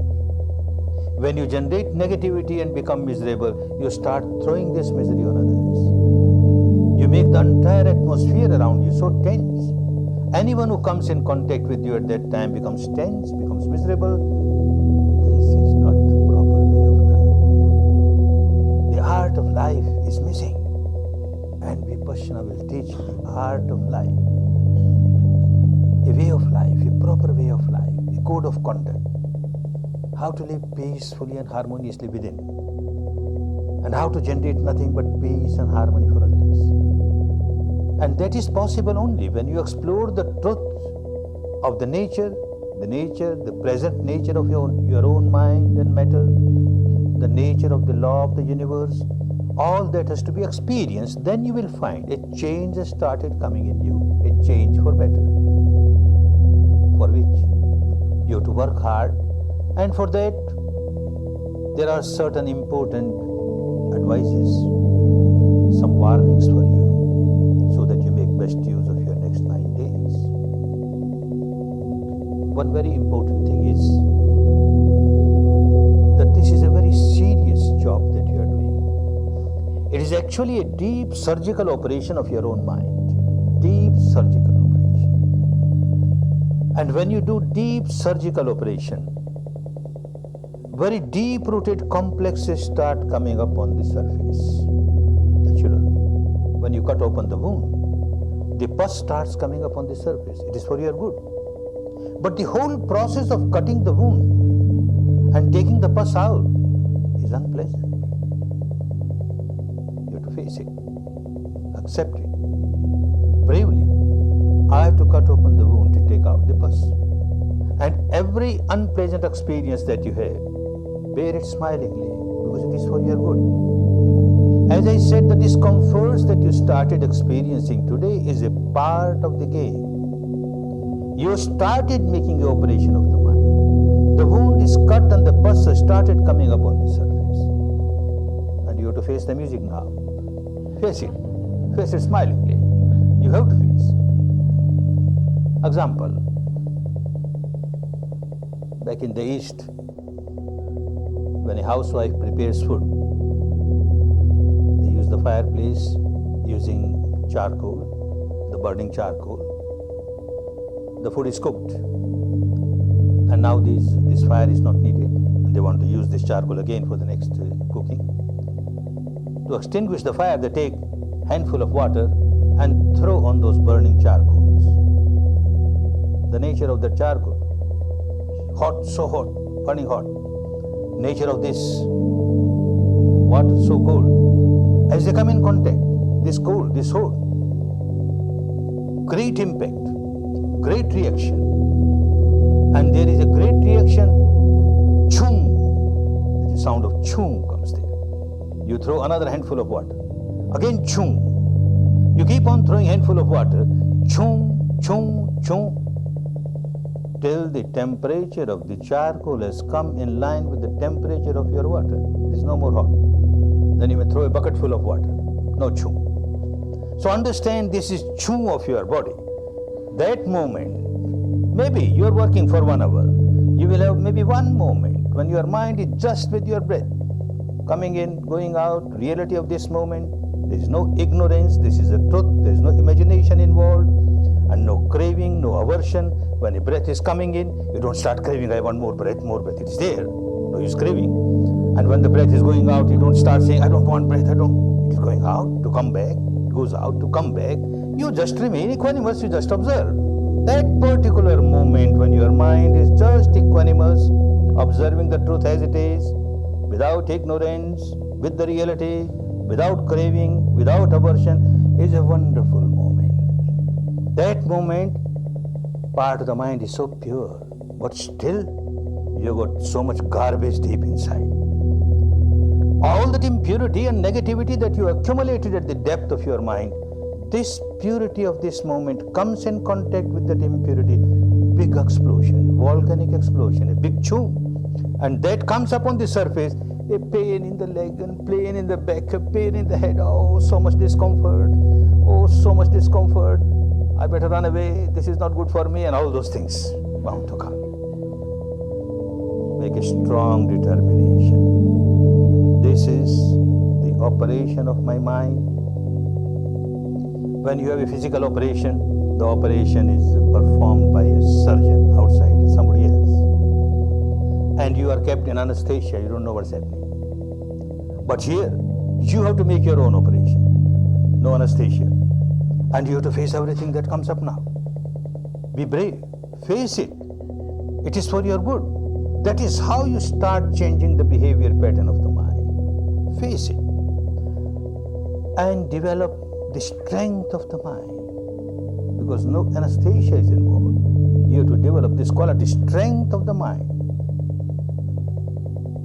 When you generate negativity and become miserable, you start throwing this misery on others. You make the entire atmosphere around you so tense. Anyone who comes in contact with you at that time becomes tense, becomes miserable. This is not the proper way of life. The art of life is missing. And Vipassana will teach you the art of life. a way of life, a proper way of life, a code of conduct, how to live peacefully and harmoniously within, and how to generate nothing but peace and harmony for others. And that is possible only when you explore the truth of the nature, the present nature of your own mind and matter, the nature of the law of the universe. All that has to be experienced. Then you will find a change has started coming in you, a change for better, for which you have to work hard. And for that, there are certain important advices, some warnings for you, so that you make best use of your next 9 days. One very important thing is that this is a very serious job that you are doing. It is actually a deep surgical operation of your own mind. Deep surgical operation. And when you do deep surgical operation, very deep-rooted complexes start coming up on the surface. Natural. When you cut open the wound, the pus starts coming up on the surface. It is for your good. But the whole process of cutting the wound and taking the pus out is unpleasant. You have to face it. Accept it. Bravely. I have to cut open the wound to take out the pus. And every unpleasant experience that you have, bear it smilingly, because it is for your good. As I said, the discomforts that you started experiencing today is a part of the game. You started making an operation of the mind. The wound is cut and the pus has started coming up on the surface. And you have to face the music now. Face it. Face it smilingly. You have to face. Example. Back in the East, when a housewife prepares food, they use the fireplace using charcoal, the burning charcoal. The food is cooked, and now this fire is not needed, and they want to use this charcoal again for the next cooking. To extinguish the fire, they take a handful of water and throw on those burning charcoals. The nature of the charcoal, hot, so hot, burning hot. Nature of this water so cold. As they come in contact, this cold, this hot, great impact, great reaction. And there is a great reaction, chung. The sound of chung comes there. You throw another handful of water. Again chung. You keep on throwing handful of water, chung, chung, chung, till the temperature of the charcoal has come in line with the temperature of your water. It is no more hot. Then you may throw a bucket full of water. No chung. So understand, this is chung of your body. That moment, maybe you are working for 1 hour. You will have maybe one moment when your mind is just with your breath. Coming in, going out, reality of this moment. There is no ignorance, this is the truth, there is no imagination involved, and no craving, no aversion. When a breath is coming in, you don't start craving, I want more breath, more breath. It is there, no use craving. And when the breath is going out, you don't start saying, I don't want breath, It is going out to come back, it goes out to come back. You just remain equanimous, you just observe. That particular moment when your mind is just equanimous, observing the truth as it is, without ignorance, with the reality, without craving, without aversion, is a wonderful moment. That moment, part of the mind is so pure, but still you got so much garbage deep inside. All that impurity and negativity that you accumulated at the depth of your mind, this purity of this moment comes in contact with that impurity, big explosion, a volcanic explosion, a big chung. And that comes up on the surface, a pain in the leg and pain in the back, a pain in the head, oh, so much discomfort, oh, so much discomfort. I better run away, this is not good for me, and all those things bound to come. Make a strong determination. This is the operation of my mind. When you have a physical operation, the operation is performed by a surgeon outside, somebody else. And you are kept in anesthesia, you don't know what's happening. But here, you have to make your own operation. No anesthesia. And you have to face everything that comes up now. Be brave. Face it. It is for your good. That is how you start changing the behavior pattern of the mind. Face it. And develop the strength of the mind. Because no anesthesia is involved. You have to develop this quality, strength of the mind.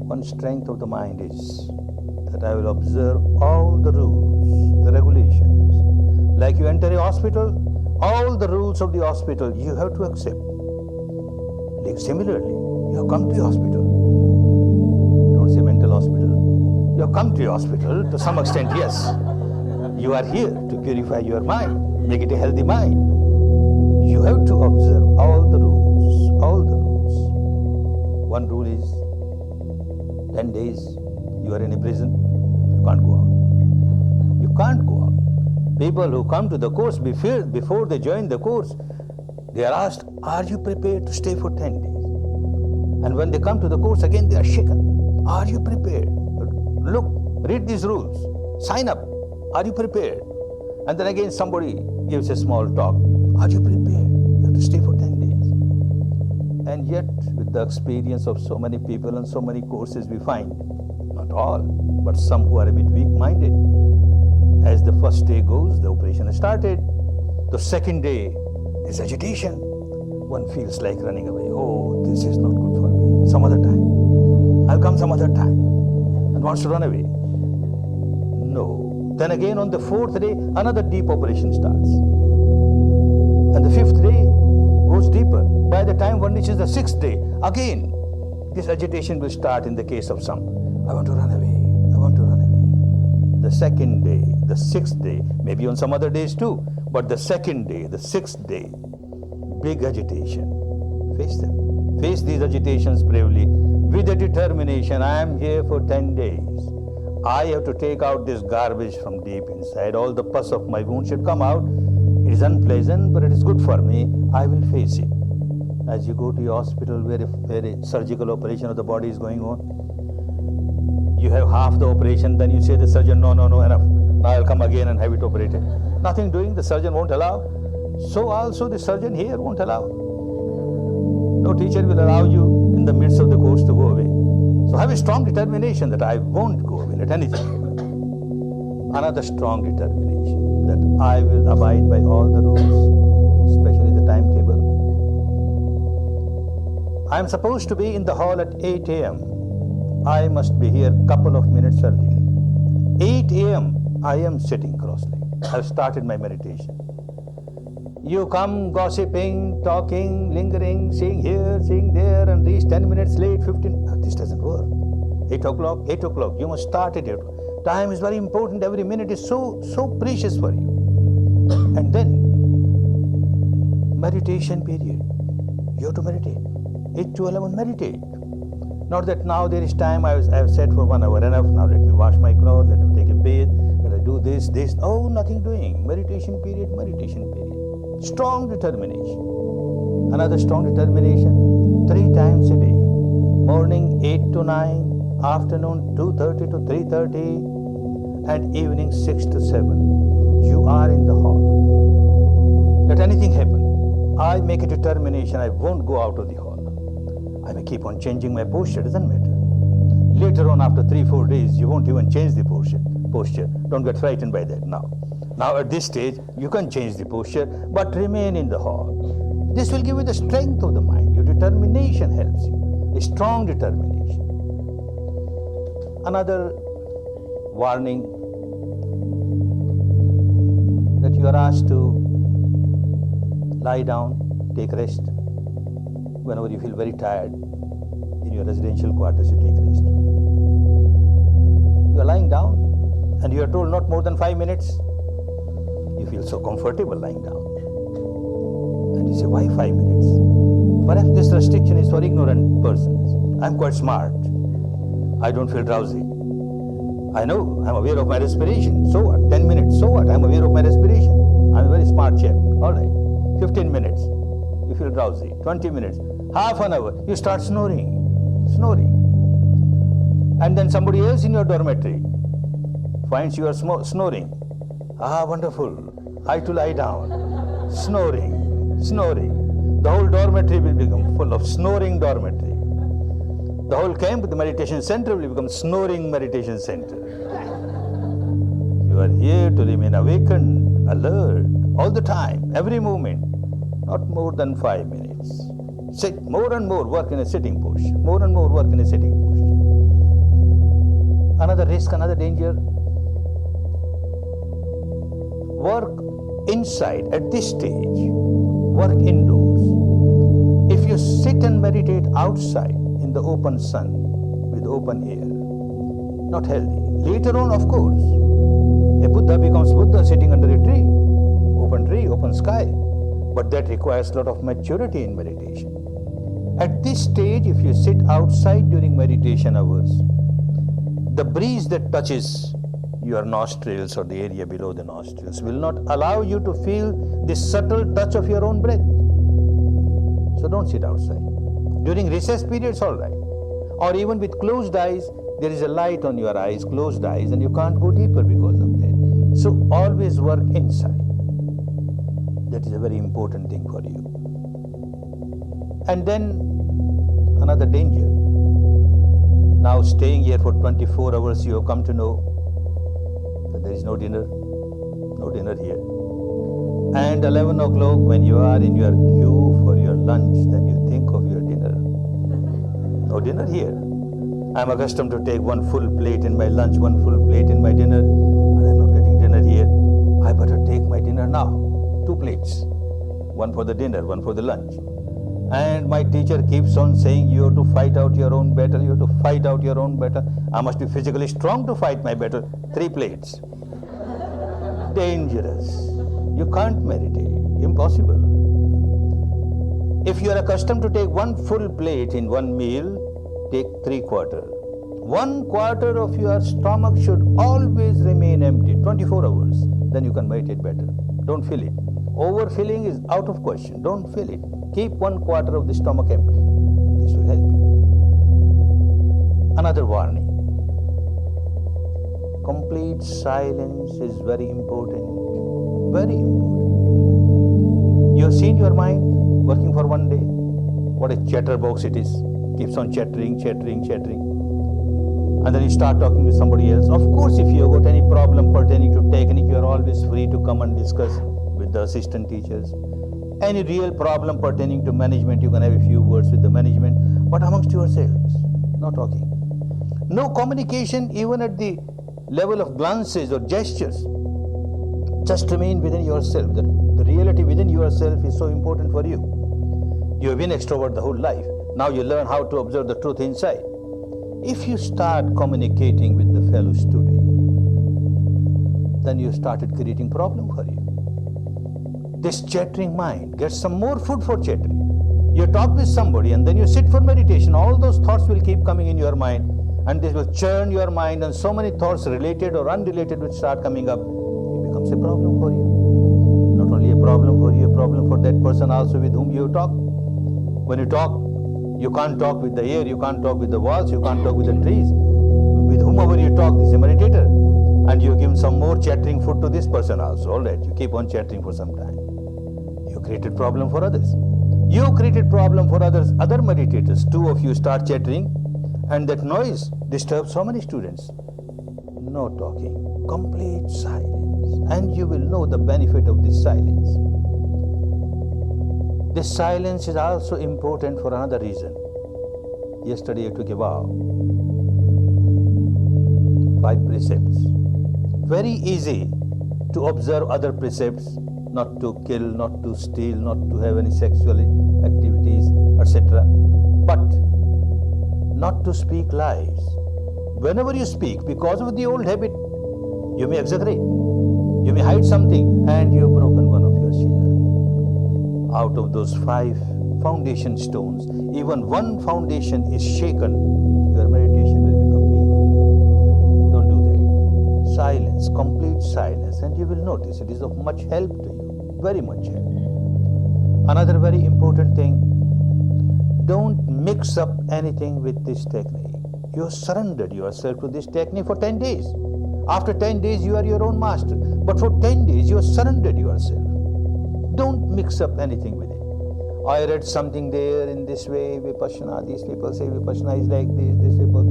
One strength of the mind is that I will observe all the rules, the regulations. Like you enter a hospital, all the rules of the hospital you have to accept. Like similarly, you have come to a hospital. Don't say mental hospital. You have come to a hospital to some extent, yes. You are here to purify your mind, make it a healthy mind. You have to observe all the rules, all the rules. One rule is 10 days you are in a prison, you can't go out. You can't go out. People who come to the course before they join the course, they are asked, are you prepared to stay for 10 days? And when they come to the course again, they are shaken. Are you prepared? Look, read these rules. Sign up. Are you prepared? And then again somebody gives a small talk. Are you prepared? You have to stay for 10 days. And yet, with the experience of so many people and so many courses, we find, not all, but some who are a bit weak-minded. As the first day goes, the operation is started. The second day, there's agitation. One feels like running away. Oh, this is not good for me. Some other time. I'll come some other time. And wants to run away. No. Then again on the fourth day, another deep operation starts. And the fifth day goes deeper. By the time one reaches the sixth day, again, this agitation will start in the case of some. I want to run away. I want to run away. The second day, the sixth day, maybe on some other days too, but the second day, the sixth day, big agitation. Face them. Face these agitations bravely with a determination. I am here for 10 days. I have to take out this garbage from deep inside. All the pus of my wound should come out. It is unpleasant, but it is good for me. I will face it. As you go to your hospital where a surgical operation of the body is going on, you have half the operation, then you say to the surgeon, no, enough. Now I'll come again and have it operated. Nothing doing, the surgeon won't allow. So also the surgeon here won't allow. No teacher will allow you in the midst of the course to go away. So have a strong determination that I won't go away, let anything. Another strong determination that I will abide by all the rules, especially the timetable. I am supposed to be in the hall at 8 a.m. I must be here a couple of minutes earlier. 8 a.m. I am sitting cross-legged. I have started my meditation. You come gossiping, talking, lingering, seeing here, seeing there, and reach 10 minutes late, 15. This doesn't work. 8 o'clock. You must start at 8 o'clock. Time is very important. Every minute is so precious for you. And then, meditation period. You have to meditate. 8 to 11, meditate. Not that now there is time, I have sat for 1 hour enough, now let me wash my clothes, let me take a bath, let me do this. Oh, nothing doing. Meditation period. Strong determination. Another strong determination, 3 times a day. Morning 8 to 9, afternoon 2:30 to 3:30, and evening 6 to 7. You are in the hall. Let anything happen. I make a determination, I won't go out of the hall. I may keep on changing my posture, doesn't matter. Later on, after 3-4 days, you won't even change the posture. Don't get frightened by that now. Now at this stage, you can change the posture, but remain in the hall. This will give you the strength of the mind. Your determination helps you. A strong determination. Another warning that you are asked to lie down, take rest. Whenever you feel very tired in your residential quarters, you take rest. You are lying down and you are told not more than 5 minutes. You feel so comfortable lying down. And you say, why 5 minutes? Perhaps this restriction is for ignorant persons. I'm quite smart. I don't feel drowsy. I know, I'm aware of my respiration. So what? 10 minutes. So what? I'm aware of my respiration. I'm a very smart chap. All right. 15 minutes. You feel drowsy. 20 minutes. Half an hour. You start snoring. And then somebody else in your dormitory finds you are snoring. Ah, wonderful. I to lie down. Snoring. the whole dormitory will become full of snoring dormitory. The whole camp, the meditation center will become snoring meditation center. You are here to remain awakened, alert, all the time, every moment, not more than 5 minutes. Sit more and more, work in a sitting posture, more and more work in a sitting posture. Another risk, another danger, work inside at this stage, work indoors. If you sit and meditate outside in the open sun with open air, not healthy. Later on, of course, a Buddha becomes Buddha sitting under a tree, open sky. But that requires a lot of maturity in meditation. At this stage, if you sit outside during meditation hours, the breeze that touches your nostrils or the area below the nostrils will not allow you to feel this subtle touch of your own breath. So don't sit outside. During recess periods, all right. Or even with closed eyes, there is a light on your eyes, closed eyes, and you can't go deeper because of that. So always work inside. That is a very important thing for you. And then another danger. Now staying here for 24 hours, you have come to know that there is no dinner here. And 11 o'clock when you are in your queue for your lunch, then you think of your dinner. No dinner here. I am accustomed to take one full plate in my lunch, one full plate in my dinner, and I am not getting dinner here. I better take my dinner now. 2 plates. One for the dinner, one for the lunch. And my teacher keeps on saying, you have to fight out your own battle, you have to fight out your own battle. I must be physically strong to fight my battle. 3 plates. Dangerous. You can't meditate. Impossible. If you are accustomed to take one full plate in one meal, take 3/4. 1/4 of your stomach should always remain empty, 24 hours. Then you can meditate better. Don't fill it. Overfilling is out of question. Don't fill it. Keep 1/4 of the stomach empty. This will help you. Another warning. Complete silence is very important. Very important. You have seen your mind working for one day. What a chatterbox it is. Keeps on chattering. And then you start talking with somebody else. Of course, if you have got any problem pertaining to technique, you are always free to come and discuss with the assistant teachers. Any real problem pertaining to management, you can have a few words with the management, but amongst yourselves, no talking. No communication even at the level of glances or gestures. Just remain within yourself. The reality within yourself is so important for you. You have been extrovert the whole life. Now you learn how to observe the truth inside. If you start communicating with the fellow student, then you started creating problem for you. This chattering mind gets some more food for chattering. You talk with somebody and then you sit for meditation. All those thoughts will keep coming in your mind and this will churn your mind, and so many thoughts related or unrelated will start coming up. It becomes a problem for you. Not only a problem for you, a problem for that person also with whom you talk. When you talk, you can't talk with the air, you can't talk with the walls, you can't talk with the trees. With whomever you talk, this is a meditator. And you give some more chattering food to this person also. All right, you keep on chattering for some time. You created problem for others. You created problem for others, other meditators. 2 of you start chattering and that noise disturbs so many students. No talking, complete silence. And you will know the benefit of this silence. This silence is also important for another reason. Yesterday I took a vow. 5 precepts. Very easy to observe other precepts, not to kill, not to steal, not to have any sexual activities, etc. But not to speak lies. Whenever you speak, because of the old habit, you may exaggerate, you may hide something, and you have broken one of your shila. Out of those 5 foundation stones, even one foundation is shaken, your meditation will become weak. Don't do that. Silence, complete silence, and you will notice it is of much help to you, very much help. Another very important thing, don't mix up anything with this technique. You have surrendered yourself to this technique for 10 days. After 10 days, you are your own master. But for 10 days, you have surrendered yourself. Don't mix up anything with it. I read something there in this way, Vipassana, these people say Vipassana is like this people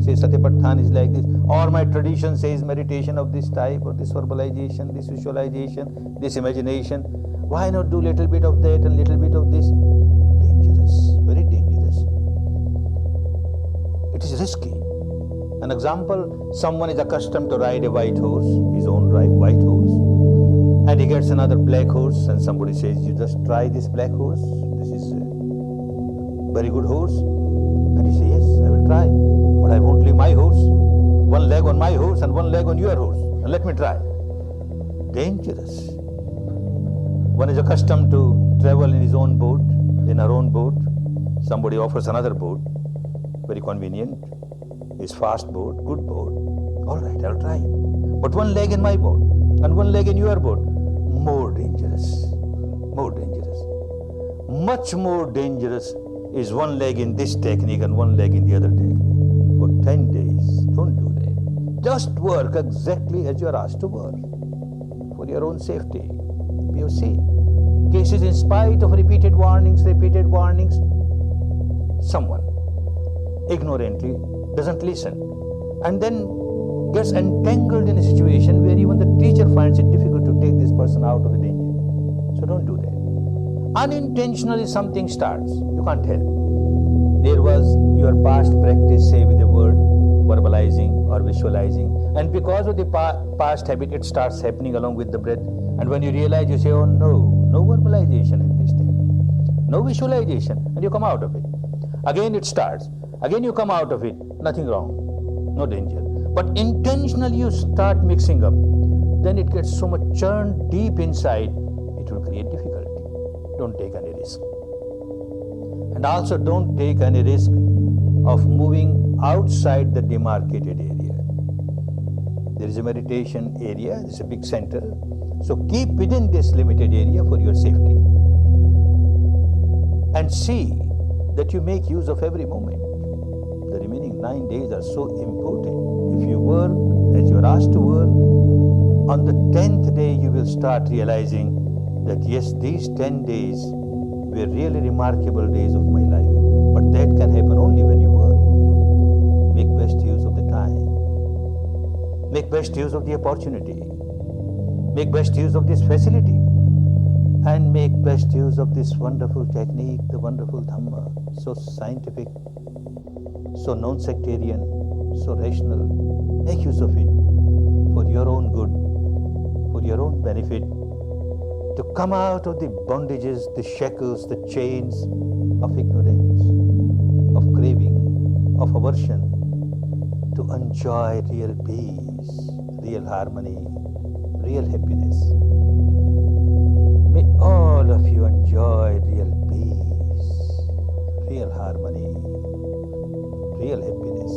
say Satipatthana is like this, or my tradition says meditation of this type, or this verbalization, this visualization, this imagination. Why not do little bit of that and little bit of this? Dangerous, very dangerous. It is risky. An example, someone is accustomed to ride a white horse, his own white horse, and he gets another black horse, and somebody says, you just try this black horse, this is a very good horse. And he says, yes, I will try, but I won't leave my horse, one leg on my horse and one leg on your horse, and let me try. Dangerous. One is accustomed to travel in his own boat, in her own boat. Somebody offers another boat, very convenient, his fast boat, good boat. All right, I'll try it. But one leg in my boat and one leg in your boat, more dangerous, more dangerous. Much more dangerous is one leg in this technique and one leg in the other technique. For 10 days, don't do that. Just work exactly as you are asked to work, for your own safety. We have seen cases in spite of repeated warnings, someone ignorantly doesn't listen and then gets entangled in a situation where even the teacher finds it difficult to take this person out of the danger. So don't do that. Unintentionally something starts, you can't help. There was your past practice, say with a word, verbalizing or visualizing, and because of the past habit it starts happening along with the breath, and when you realize, you say, oh no verbalization in this technique, no visualization, and you come out of it. Again it starts, again you come out of it, nothing wrong, no danger. But intentionally you start mixing up, then it gets so much churned deep inside, it will create difficulty. Don't take any risk. And also don't take any risk of moving outside the demarcated area. There is a meditation area, there is a big center, so keep within this limited area for your safety. And see that you make use of every moment. The remaining 9 days are so important. If you work as you are asked to work, on the 10th day you will start realizing that yes, these 10 days were really remarkable days of my life. But that can happen only when you work. Make best use of the time. Make best use of the opportunity. Make best use of this facility. And make best use of this wonderful technique, the wonderful Dhamma, so scientific, so non-sectarian, so rational. Make use of it for your own good, for your own benefit, to come out of the bondages, the shackles, the chains of ignorance, of craving, of aversion, to enjoy real peace, real harmony, real happiness. May all of you enjoy real peace, real harmony, real happiness.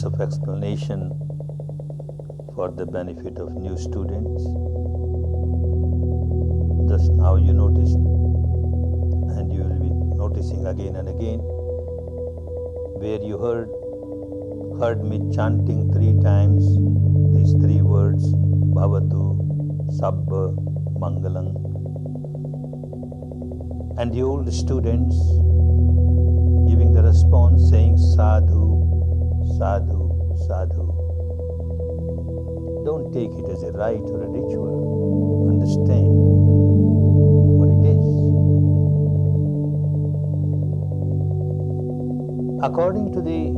Of explanation for the benefit of new students. Just now you noticed, and you will be noticing again and again, where you heard heard me chanting 3 times these 3 words, Bhavatu, Sabba, Mangalam. And the old students giving the response saying Sadhu, Sadhu, Sadhu. Don't take it as a rite or a ritual. Understand what it is. According to the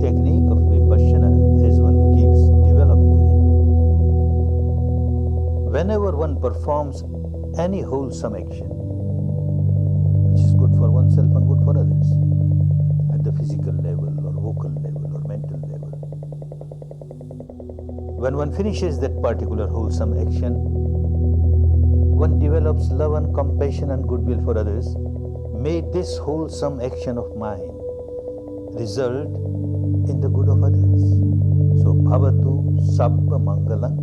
technique of Vipassana, as one keeps developing in it, whenever one performs any wholesome action, which is good for oneself and good for others, at the physical level or vocal level or mental level, when one finishes that particular wholesome action, one develops love and compassion and goodwill for others. May this wholesome action of mine result in the good of others. So, Bhavatu Sabba Mangalam,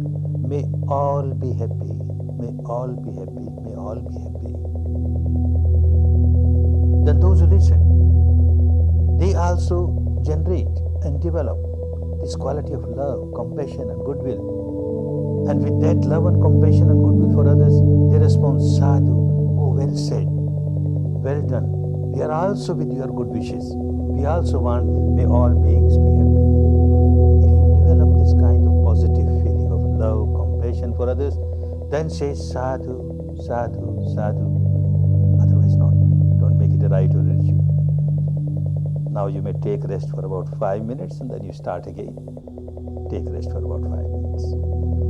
may all be happy, may all be happy, may all be happy. Then those who listen, they also generate and develop this quality of love, compassion and goodwill. And with that love and compassion and goodwill for others, they respond, Sadhu, oh well said, well done. We are also with your good wishes. We also want, may all beings be happy. If you develop this kind of positive feeling of love, compassion for others, then say Sadhu, Sadhu, Sadhu. Otherwise not. Don't make it a rite or a ritual. Now you may take rest for about 5 minutes and then you start again. Take rest for about 5 minutes.